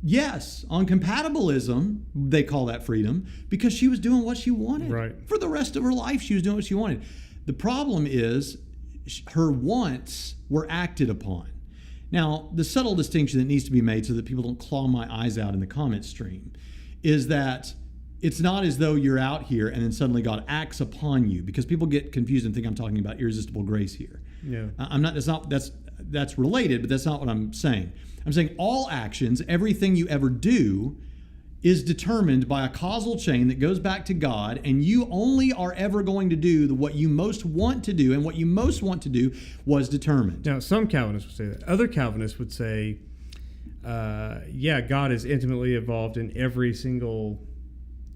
Yes, on compatibilism, they call that freedom because she was doing what she wanted. Right. For the rest of her life, she was doing what she wanted. The problem is her wants were acted upon. Now, the subtle distinction that needs to be made so that people don't claw my eyes out in the comment stream is that it's not as though you're out here and then suddenly God acts upon you, because people get confused and think I'm talking about irresistible grace here. Yeah. I'm not. That's related, but that's not what I'm saying. I'm saying all actions, everything you ever do, is determined by a causal chain that goes back to God, and you only are ever going to do what you most want to do, and what you most want to do was determined. Now, some Calvinists would say that. Other Calvinists would say, God is intimately involved in every single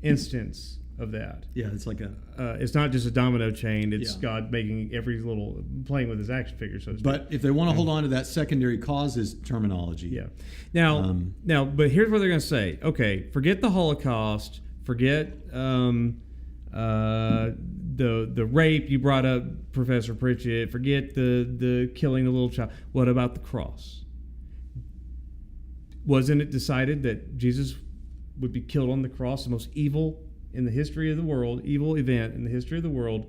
instance of that. Yeah, it's like it's not just a domino chain. It's Yeah. God making every little, playing with his action figure, so to speak. But if they want to hold on to that secondary causes terminology, Yeah. Now, but here's what they're going to say. Okay, forget the Holocaust. Forget the rape you brought up, Professor Pritchett. Forget the killing the little child. What about the cross? Wasn't it decided that Jesus would be killed on the cross, the most evil in the history of the world, evil event in the history of the world?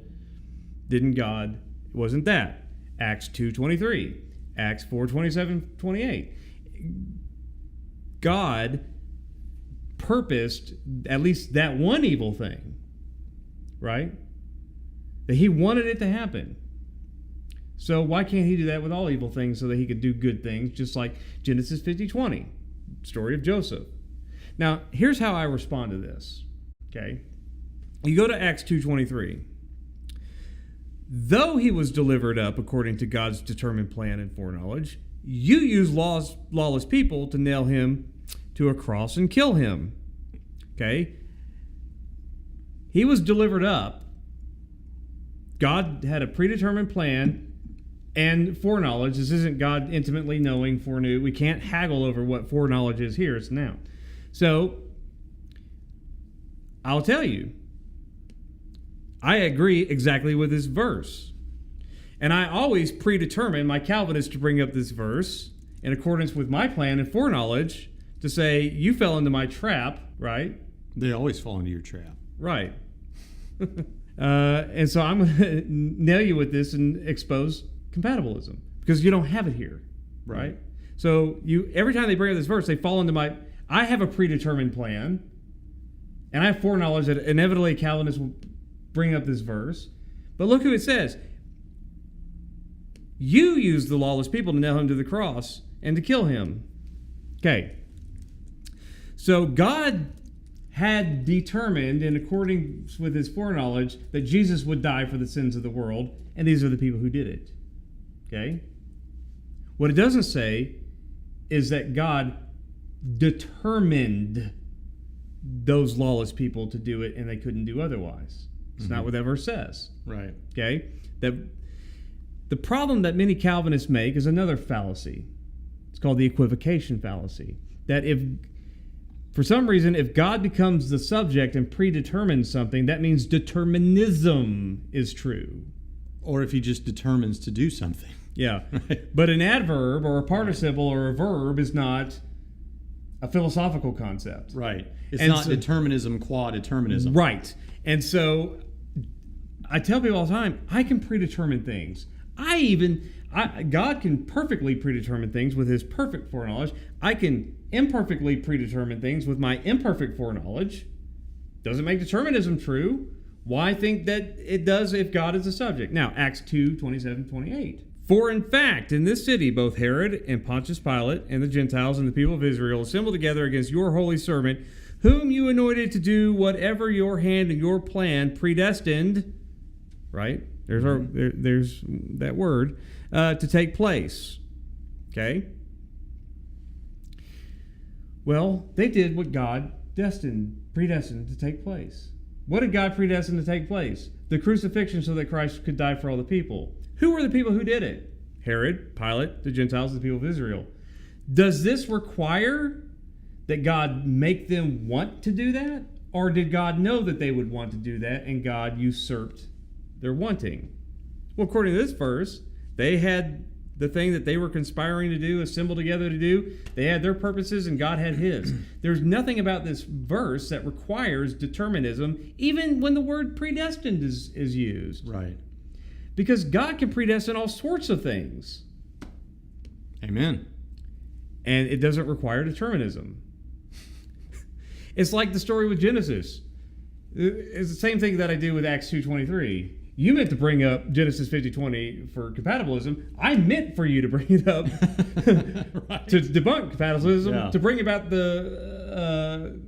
Didn't God? It wasn't that. Acts 2:23, Acts 4:27-28. God purposed at least that one evil thing, right? That he wanted it to happen. So why can't he do that with all evil things so that he could do good things, just like Genesis 50:20, story of Joseph? Now, here's how I respond to this. Okay? You go to Acts 2:23. Though he was delivered up according to God's determined plan and foreknowledge, you use lawless people to nail him to a cross and kill him. Okay? He was delivered up. God had a predetermined plan and foreknowledge. This isn't God intimately knowing, foreknew. We can't haggle over what foreknowledge is here. It's now. So, I'll tell you, I agree exactly with this verse. And I always predetermine my Calvinists to bring up this verse in accordance with my plan and foreknowledge to say, you fell into my trap, right? they always fall into your trap. Right. And so I'm going to nail you with this and expose compatibilism because you don't have it here, right? So every time they bring up this verse, they fall into I have a predetermined plan, and I have foreknowledge that inevitably Calvinists will bring up this verse. But look who it says. You used the lawless people to nail him to the cross and to kill him. Okay. So God had determined, in accordance with his foreknowledge, that Jesus would die for the sins of the world, and these are the people who did it. Okay? What it doesn't say is that God determined those lawless people to do it and they couldn't do otherwise. It's not what that verse says. Right. Okay? The problem that many Calvinists make is another fallacy. It's called the equivocation fallacy. That for some reason, if God becomes the subject and predetermines something, that means determinism is true. Or if he just determines to do something. Yeah. Right. But an adverb or a participle or a verb is not a philosophical concept. Right. It's And not so- determinism qua determinism. Right. And so I tell people all the time, I can predetermine things. God can perfectly predetermine things with his perfect foreknowledge. I can imperfectly predetermine things with my imperfect foreknowledge. Doesn't make determinism true. Why think that it does if God is the subject? Now, Acts 2:27-28. For in fact, in this city, both Herod and Pontius Pilate and the Gentiles and the people of Israel assembled together against your holy servant, whom you anointed to do whatever your hand and your plan predestined, right? There's that word, to take place. Okay? Well, they did what God predestined to take place. What did God predestine to take place? The crucifixion so that Christ could die for all the people. Who were the people who did it? Herod, Pilate, the Gentiles, the people of Israel. Does this require that God make them want to do that? Or did God know that they would want to do that and God usurped their wanting? Well, according to this verse, they had the thing that they were conspiring to do, assembled together to do. They had their purposes and God had his. There's nothing about this verse that requires determinism, even when the word predestined is used. Right. Because God can predestine all sorts of things. Amen. And it doesn't require determinism. It's like the story with Genesis. It's the same thing that I did with Acts 2:23. You meant to bring up Genesis 50:20 for compatibilism. I meant for you to bring it up Right. to debunk compatibilism, Yeah. to bring about the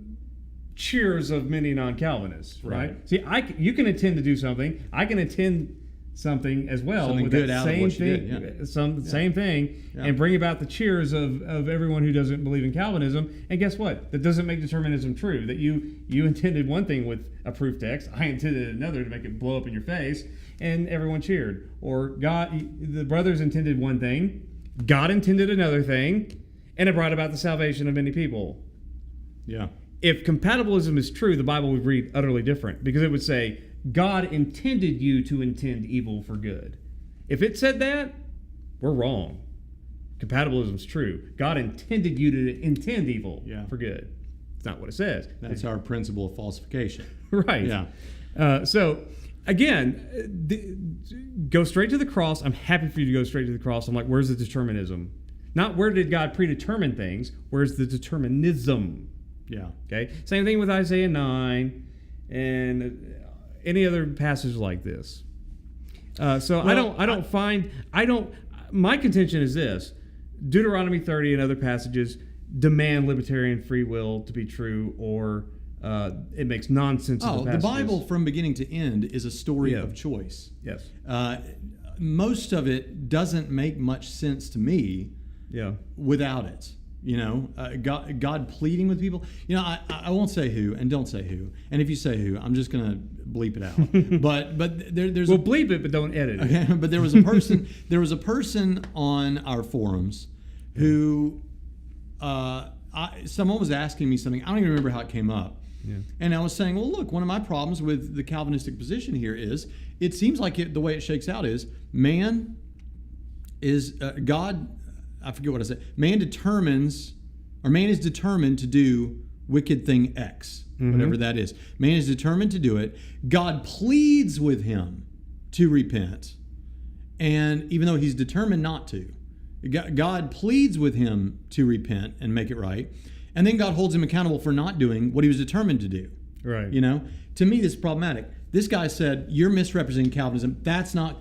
cheers of many non-Calvinists. Right? See, you can intend to do something. I can intend something as well Something with good that out of same what you thing, did, same thing, Yeah. and bring about the cheers of everyone who doesn't believe in Calvinism. And guess what? That doesn't make determinism true. That you intended one thing with a proof text, I intended another to make it blow up in your face, and everyone cheered. Or the brothers intended one thing, God intended another thing, and it brought about the salvation of many people. Yeah. If compatibilism is true, the Bible would read utterly different, because it would say, God intended you to intend evil for good. If it said that, we're wrong. Compatibilism is true. God intended you to intend evil for good. It's not what it says. That's our principle of falsification. Right. Yeah. So, again, go straight to the cross. I'm happy for you to go straight to the cross. I'm like, where's the determinism? Not where did God predetermine things. Where's the determinism? Yeah. Okay. Same thing with Isaiah 9 and any other passage like this. My contention is this: Deuteronomy 30 and other passages demand libertarian free will to be true, or it makes nonsense of the passages. The Bible from beginning to end is a story of choice. Yes. Most of it doesn't make much sense to me without it. You know, God pleading with people. You know, I won't say who, and don't say who. And if you say who, I'm just going to bleep it out. but there's bleep it, but don't edit it. Okay, but there was a person. There was a person on our forums who someone was asking me something. I don't even remember how it came up. Yeah. And I was saying, well, look, one of my problems with the Calvinistic position here is it seems like the way it shakes out is man is God. I forget what I said. Man is determined to do wicked thing X, whatever that is. Man is determined to do it. God pleads with him to repent. And even though he's determined not to, God pleads with him to repent and make it right. And then God holds him accountable for not doing what he was determined to do. Right. You know, to me, this is problematic. This guy said, you're misrepresenting Calvinism. That's not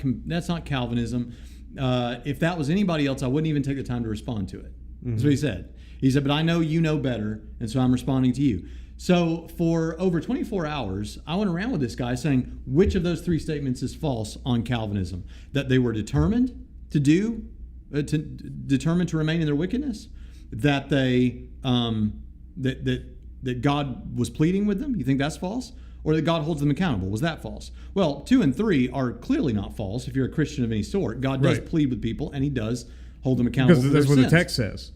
Calvinism. If that was anybody else, I wouldn't even take the time to respond to it. That's what he said. He said, but I know you know better, and so I'm responding to you. So for over 24 hours, I went around with this guy saying, which of those three statements is false on Calvinism? That they were determined to do, determined to remain in their wickedness? That they, that God was pleading with them? You think that's false? Or that God holds them accountable? Was that false? Well, 2 and 3 are clearly not false if you're a Christian of any sort. God does plead with people, and he does hold them accountable for their that's what sins. the text says.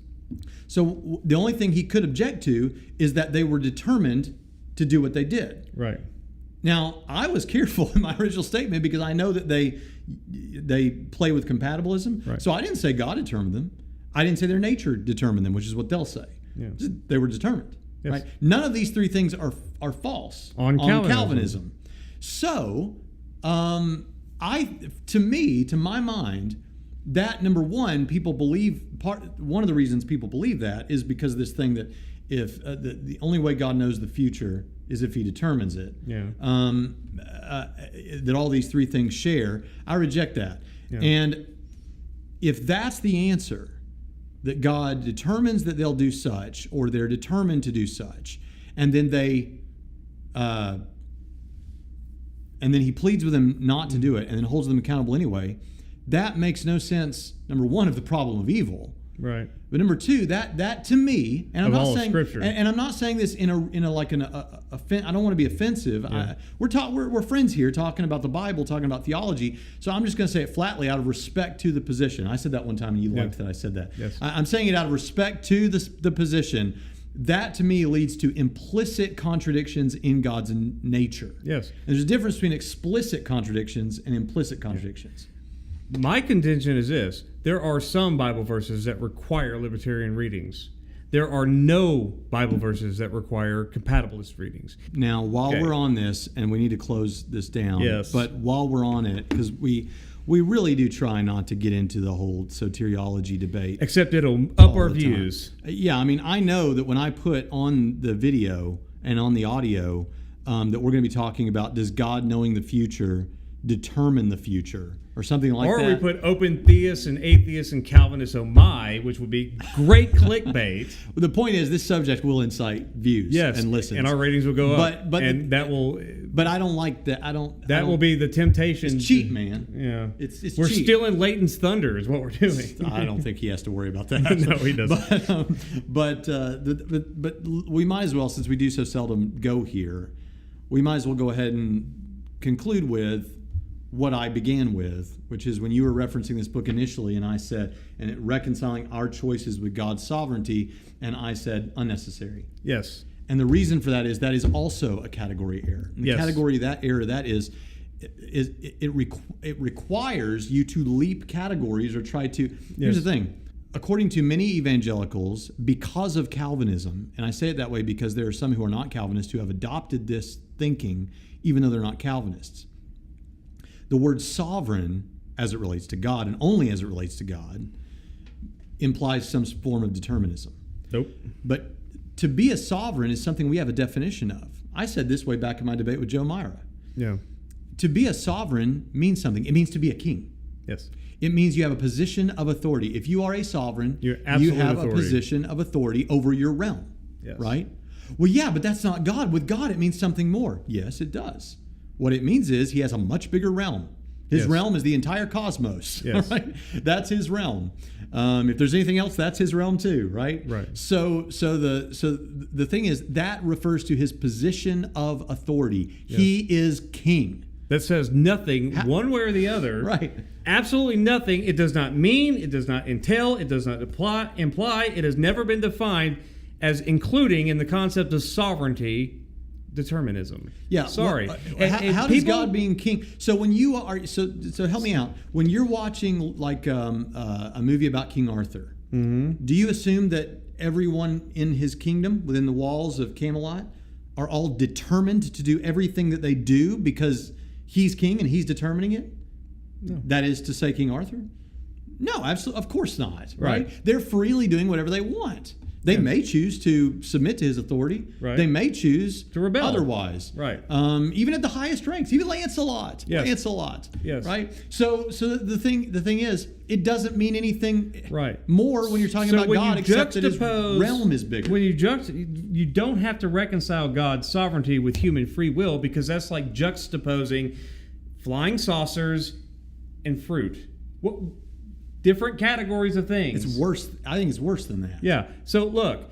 So the only thing he could object to is that they were determined to do what they did. Right. Now, I was careful in my original statement because I know that they play with compatibilism. Right. So I didn't say God determined them. I didn't say their nature determined them, which is what they'll say. Yeah. They were determined. Yes. Right? None of these three things are false on Calvinism. So, to my mind, that number one, people believe one of the reasons people believe that is because of this thing that if the only way God knows the future is if he determines it. Yeah. That all these three things share. I reject that. Yeah. And if that's the answer, that God determines that they'll do such, or they're determined to do such, and then and then he pleads with them not to do it, and then holds them accountable anyway. That makes no sense. Number one, of the problem of evil, right? But number two, that to me, and I'm not saying, and I'm not saying this in a I don't want to be offensive. Yeah. We're friends here talking about the Bible, talking about theology. So I'm just going to say it flatly out of respect to the position. I said that one time, and you liked that I said that. Yes. I'm saying it out of respect to the position. That to me leads to implicit contradictions in God's nature. Yes. And there's a difference between explicit contradictions and implicit contradictions. My contention is this: there are some Bible verses that require libertarian readings. There are no Bible verses that require compatibilist readings. Now, while we're on this, and we need to close this down, yes. but while we're on it, because we We really do try not to get into the whole soteriology debate. Except it'll up all our the time. views. Yeah, I mean, I know that when I put on the video and on the audio that we're going to be talking about, does God knowing the future determine the future or something like that? Or we put open theists and atheists and Calvinists, oh my, which would be great clickbait. The point is, this subject will incite views and listens. and our ratings will go up. But and that will. But I don't like that. That will be the temptation. It's cheap, man. Yeah, It's we're cheap. stealing Leighton's thunder, is what we're doing. I don't think he has to worry about that. No, he doesn't. But we might as well, since we do so seldom go here, we might as well go ahead and conclude with what I began with, which is when you were referencing this book initially, and I said, and reconciling our choices with God's sovereignty, and I said unnecessary. Yes. And the reason for that is also a category error. And the category of that error, that is it requires you to leap categories or try to. Here's the thing. According to many evangelicals, because of Calvinism, and I say it that way because there are some who are not Calvinists who have adopted this thinking, even though they're not Calvinists. The word sovereign, as it relates to God, and only as it relates to God, implies some form of determinism. Nope. But to be a sovereign is something we have a definition of. I said this way back in my debate with Joe Myra. Yeah. To be a sovereign means something. It means to be a king. Yes. It means you have a position of authority. If you are a sovereign, you have authority. a position of authority over your realm. Yes. Right? Well, yeah, but that's not God. With God, it means something more. Yes, it does. What it means is he has a much bigger realm. His realm is the entire cosmos. Yes. Right? That's his realm. If there's anything else, that's his realm too. Right. Right. So the thing is that refers to his position of authority. Yes. He is king. That says nothing one way or the other. Right. Absolutely nothing. It does not mean. It does not entail. It does not imply. It has never been defined as including in the concept of sovereignty. Determinism. Yeah. Sorry. Well, how does God being king? So when you are so help me out. When you're watching like a movie about King Arthur, do you assume that everyone in his kingdom within the walls of Camelot are all determined to do everything that they do because he's king and he's determining it? No. That is to say, King Arthur? No, absolutely. Of course not. Right? They're freely doing whatever they want. They may choose to submit to his authority. Right. They may choose to rebel otherwise. Right. Even at the highest ranks, even Lancelot. Yes. Lancelot. Yes. Right. So the thing is, it doesn't mean anything right. more when you're talking about God, except that his realm is bigger. When you don't have to reconcile God's sovereignty with human free will, because that's like juxtaposing flying saucers and fruit. Different categories of things. It's worse. I think it's worse than that. Yeah. So look,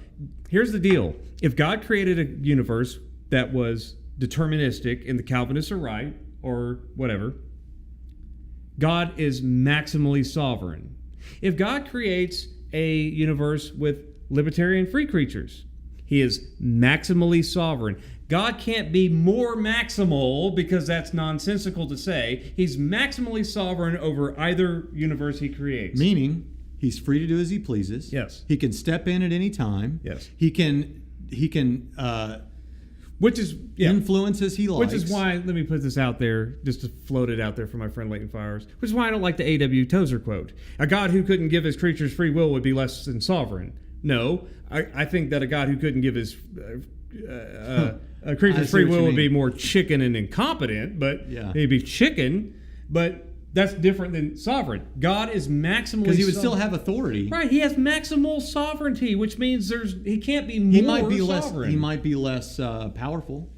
here's the deal. If God created a universe that was deterministic, and the Calvinists are right, or whatever, God is maximally sovereign. If God creates a universe with libertarian free creatures, he is maximally sovereign. God can't be more maximal because that's nonsensical to say. He's maximally sovereign over either universe he creates. Meaning, he's free to do as he pleases. Yes. He can step in at any time. Yes. He can which is influence as he likes. Which is why, let me put this out there, just to float it out there for my friend Leighton Fires, which is why I don't like the A.W. Tozer quote. A God who couldn't give his creatures free will would be less than sovereign. No, I think that a God who couldn't give his creatures free will would be more chicken and incompetent, but he'd be chicken, but that's different than sovereign. God is maximally because he would still have authority. Right, he has maximal sovereignty, which means he can't be more sovereign. He might be less powerful.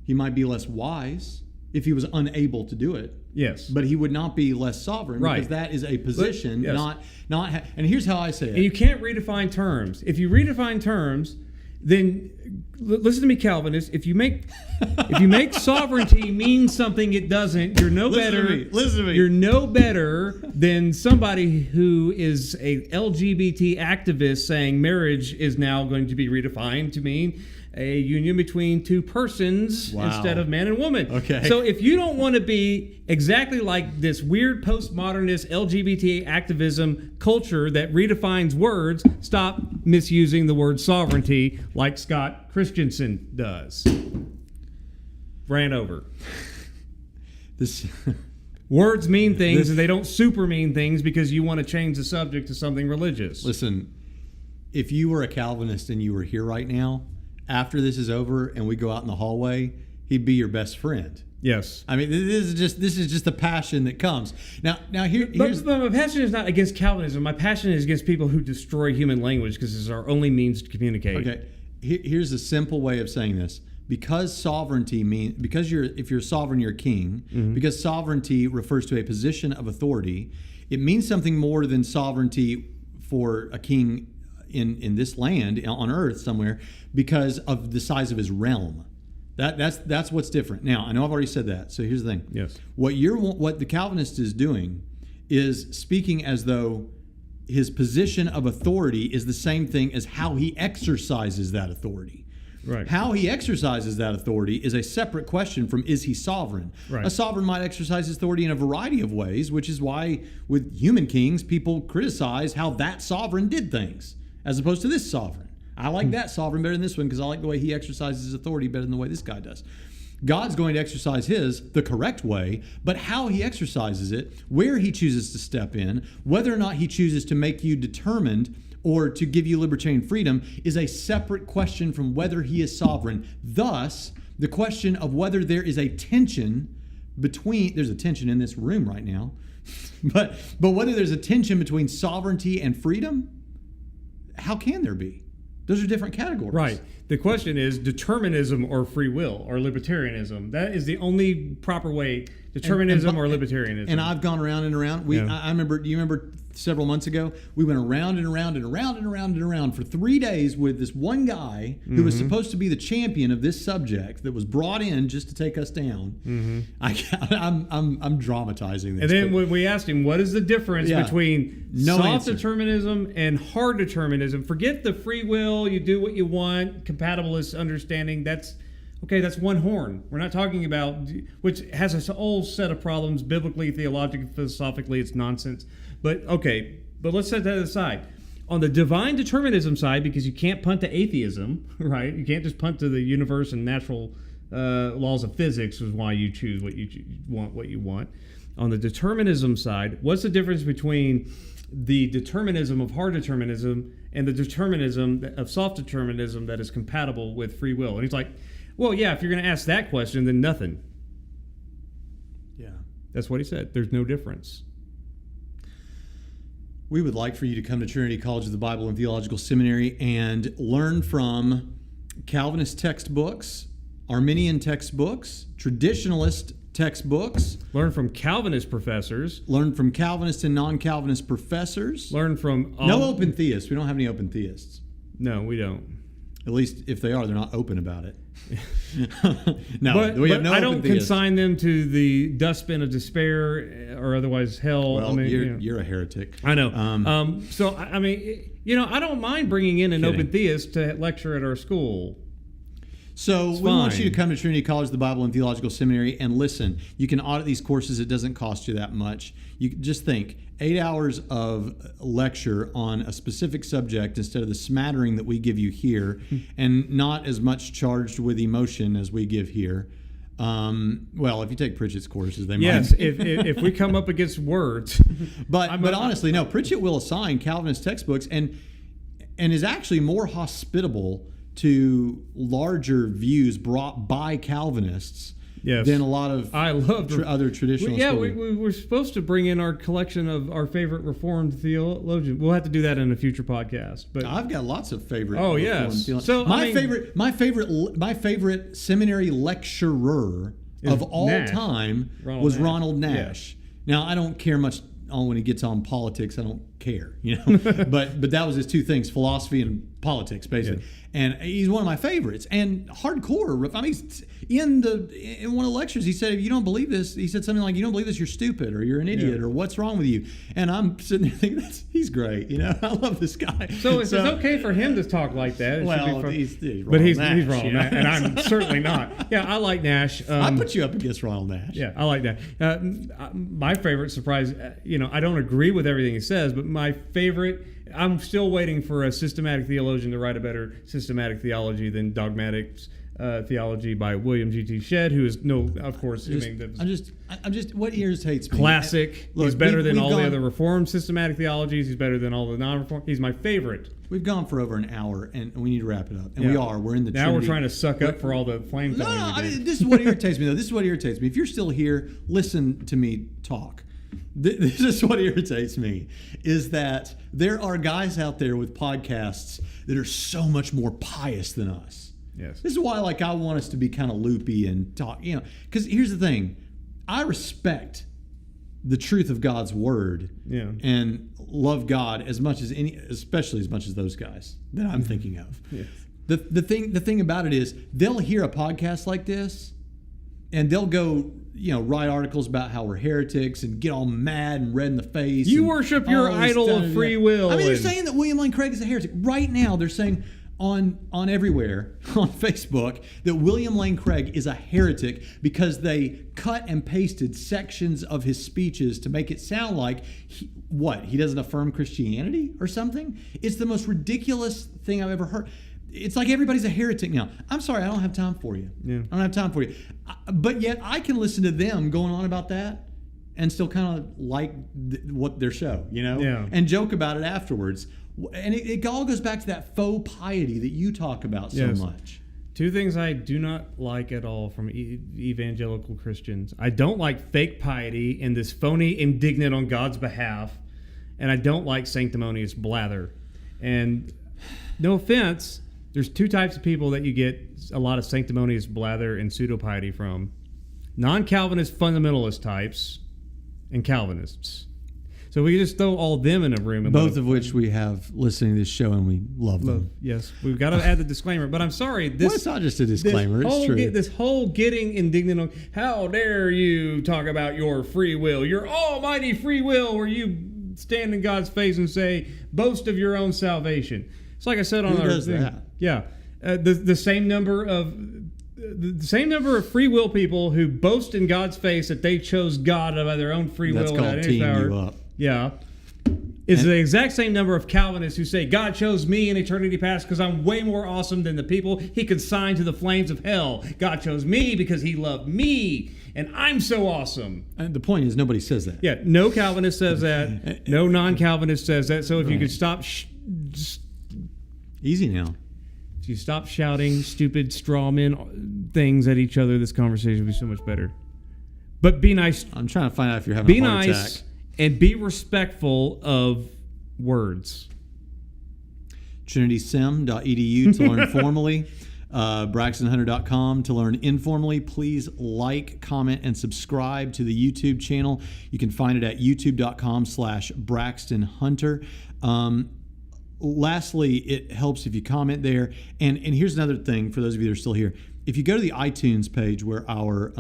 He might be less wise if he was unable to do it. Yes. But he would not be less sovereign because that is a position, and here's how I say it. And you can't redefine terms. If you redefine terms, then listen to me, Calvinist. If you make sovereignty mean something it doesn't, you're no better. Listen to me. You're no better than somebody who is a LGBT activist saying marriage is now going to be redefined to mean a union between two persons instead of man and woman. Okay. So if you don't want to be exactly like this weird postmodernist LGBT activism culture that redefines words, stop misusing the word sovereignty like Scott Christensen does. Ran over. This Words mean things, and they don't super mean things because you want to change the subject to something religious. Listen, if you were a Calvinist and you were here right now, after this is over and we go out in the hallway, he'd be your best friend. Yes. I mean, this is just the passion that comes. Now here's But my passion is not against Calvinism. My passion is against people who destroy human language because it's our only means to communicate. okay. Here's a simple way of saying this. Because sovereignty if you're sovereign, you're king. Mm-hmm. Because sovereignty refers to a position of authority, it means something more than sovereignty for a king in this land on earth somewhere because of the size of his realm. That's what's different. Now, I know I've already said that. So here's the thing. Yes. What the Calvinist is doing is speaking as though his position of authority is the same thing as how he exercises that authority. Right. How he exercises that authority is a separate question from is he sovereign? Right. A sovereign might exercise his authority in a variety of ways, which is why with human kings, people criticize how that sovereign did things as opposed to this sovereign. I like that sovereign better than this one because I like the way he exercises his authority better than the way this guy does. God's going to exercise his the correct way, but how he exercises it, where he chooses to step in, whether or not he chooses to make you determined or to give you libertarian freedom is a separate question from whether he is sovereign. Thus, the question of whether there is a tension there's a tension in this room right now, but whether there's a tension between sovereignty and freedom, how can there be? Those are different categories. Right. The question is determinism or free will or libertarianism. That is the only proper way. Determinism or libertarianism. And I've gone around and around. I remember. Do you remember several months ago? We went around and around and around and around and around for 3 days with this one guy who was supposed to be the champion of this subject that was brought in just to take us down. I'm dramatizing this. And then when we asked him, what is the difference between soft determinism and hard determinism? Forget the free will, you do what you want, compatibilist understanding. That's one horn. We're not talking about, which has a whole set of problems, biblically, theologically, philosophically, it's nonsense. But let's set that aside. On the divine determinism side, because you can't punt to atheism, right? You can't just punt to the universe and natural laws of physics is why you choose what you want. On the determinism side, what's the difference between the determinism of hard determinism and the determinism of soft determinism that is compatible with free will? And he's like, well, yeah, if you're going to ask that question, then nothing. Yeah. That's what he said. There's no difference. We would like for you to come to Trinity College of the Bible and Theological Seminary and learn from Calvinist textbooks, Arminian textbooks, traditionalist textbooks. Learn from Calvinist professors. Learn from Calvinist and non-Calvinist professors. Learn from... no open theists. We don't have any open theists. No, we don't. At least if they are, they're not open about it. No, but we have no I open don't theists. Consign them to the dustbin of despair or otherwise hell. Well, I mean, you're a heretic. I know. So, I mean, I don't mind bringing in an open theist to lecture at our school. So we want you to come to Trinity College of the Bible and Theological Seminary and listen. You can audit these courses. It doesn't cost you that much. You just think 8 hours of lecture on a specific subject instead of the smattering that we give you here, and not as much charged with emotion as we give here. Well, if you take Pritchett's courses, they might. Yes, if we come up against words. But honestly, no. Pritchett will assign Calvinist textbooks and is actually more hospitable to larger views brought by Calvinists than a lot of other traditional schools. We're supposed to bring in our collection of our favorite Reformed theologians. We'll have to do that in a future podcast. But I've got lots of favorite. Oh yes. So my favorite seminary lecturer of all time was Ronald Nash. Yeah. Now I don't care much when he gets on politics. I don't care, but that was his two things: philosophy and politics, basically. Yeah. And he's one of my favorites and hardcore. I mean, in one of the lectures, he said, "If you don't believe this," he said something like, "You don't believe this, you're stupid, or you're an idiot, or what's wrong with you?" And I'm sitting there thinking, he's great. I love this guy. So it's okay for him to talk like that. He's Nash, wrong, and I'm certainly not. Yeah, I like Nash. I put you up against Ronald Nash. Yeah, I like that. My favorite surprise, I don't agree with everything he says, but my favorite. I'm still waiting for a systematic theologian to write a better systematic theology than dogmatics theology by William G.T. Shedd, who is of course, I'm just what irritates me. classic. Look, He's better than we've all the gone- other Reformed systematic theologies. He's better than all the non-Reformed. He's my favorite. We've gone for over an hour, and we need to wrap it up. And we're in the now Trinity. we're trying to suck up for all the flame No, throwing we I did. mean, this is what irritates me, though. This is what irritates me. If you're still here, listen to me talk. This is what irritates me, is that there are guys out there with podcasts that are so much more pious than us. Yes. This is why, I want us to be kind of loopy and talk, because here's the thing. I respect the truth of God's word and love God as much as especially as much as those guys that I'm thinking of. Yes. The thing about it is they'll hear a podcast like this and they'll go, write articles about how we're heretics and get all mad and red in the face. You and worship your all this idol stuff. of free will. I mean, they're saying that William Lane Craig is a heretic. Right now, they're saying on everywhere, on Facebook, that William Lane Craig is a heretic because they cut and pasted sections of his speeches to make it sound like, he doesn't affirm Christianity or something? It's the most ridiculous thing I've ever heard. It's like everybody's a heretic now. I'm sorry, I don't have time for you. Yeah. I don't have time for you. But yet I can listen to them going on about that and still kind of like what their show, Yeah. and joke about it afterwards. And it all goes back to that faux piety that you talk about so much. Two things I do not like at all from evangelical Christians. I don't like fake piety and this phony indignant on God's behalf, and I don't like sanctimonious blather. And no offense, there's two types of people that you get a lot of sanctimonious blather and pseudo-piety from. Non-Calvinist fundamentalist types and Calvinists. So we just throw all them in a room. And Both of which we have listening to this show, and we love them. Yes, we've got to add the disclaimer. But I'm sorry. Well, it's not just a disclaimer. It's true. This whole getting indignant on, how dare you talk about your free will, your almighty free will, where you stand in God's face and say, boast of your own salvation. It's like I said on Who our does thing. that? Yeah. The same number of free will people who boast in God's face that they chose God by their own free That's will called without any teeing power. you up. Yeah. Is the exact same number of Calvinists who say God chose me in eternity past because I'm way more awesome than the people he consigned to the flames of hell. God chose me because he loved me, and I'm so awesome. And the point is, nobody says that. Yeah, no Calvinist says that. No non-Calvinist says that. So if you could stop... Easy now. If you stop shouting stupid straw man things at each other, this conversation would be so much better. But be nice. I'm trying to find out if you're having a heart nice attack. And be respectful of words. Trinitysem.edu to learn formally. BraxtonHunter.com to learn informally. Please like, comment, and subscribe to the YouTube channel. You can find it at youtube.com/BraxtonHunter. Lastly, it helps if you comment there. And here's another thing for those of you that are still here. If you go to the iTunes page where our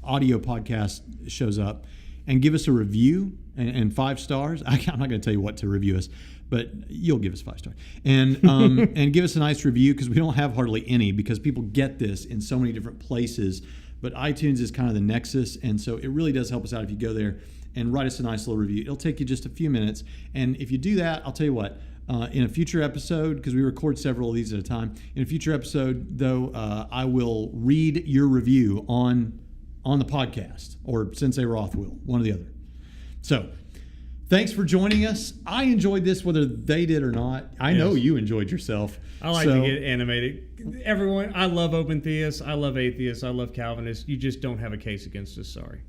audio podcast shows up, and give us a review and 5 stars. I'm not going to tell you what to review us, but you'll give us 5 stars. And and give us a nice review, because we don't have hardly any, because people get this in so many different places. But iTunes is kind of the nexus, and so it really does help us out if you go there and write us a nice little review. It'll take you just a few minutes. And if you do that, I'll tell you what, in a future episode, because we record several of these at a time, in a future episode, though, I will read your review on the podcast, or Sensei Roth will, one or the other. So, thanks for joining us. I enjoyed this, whether they did or not. I know you enjoyed yourself. I like to get animated. Everyone, I love open theists. I love atheists. I love Calvinists. You just don't have a case against us. Sorry.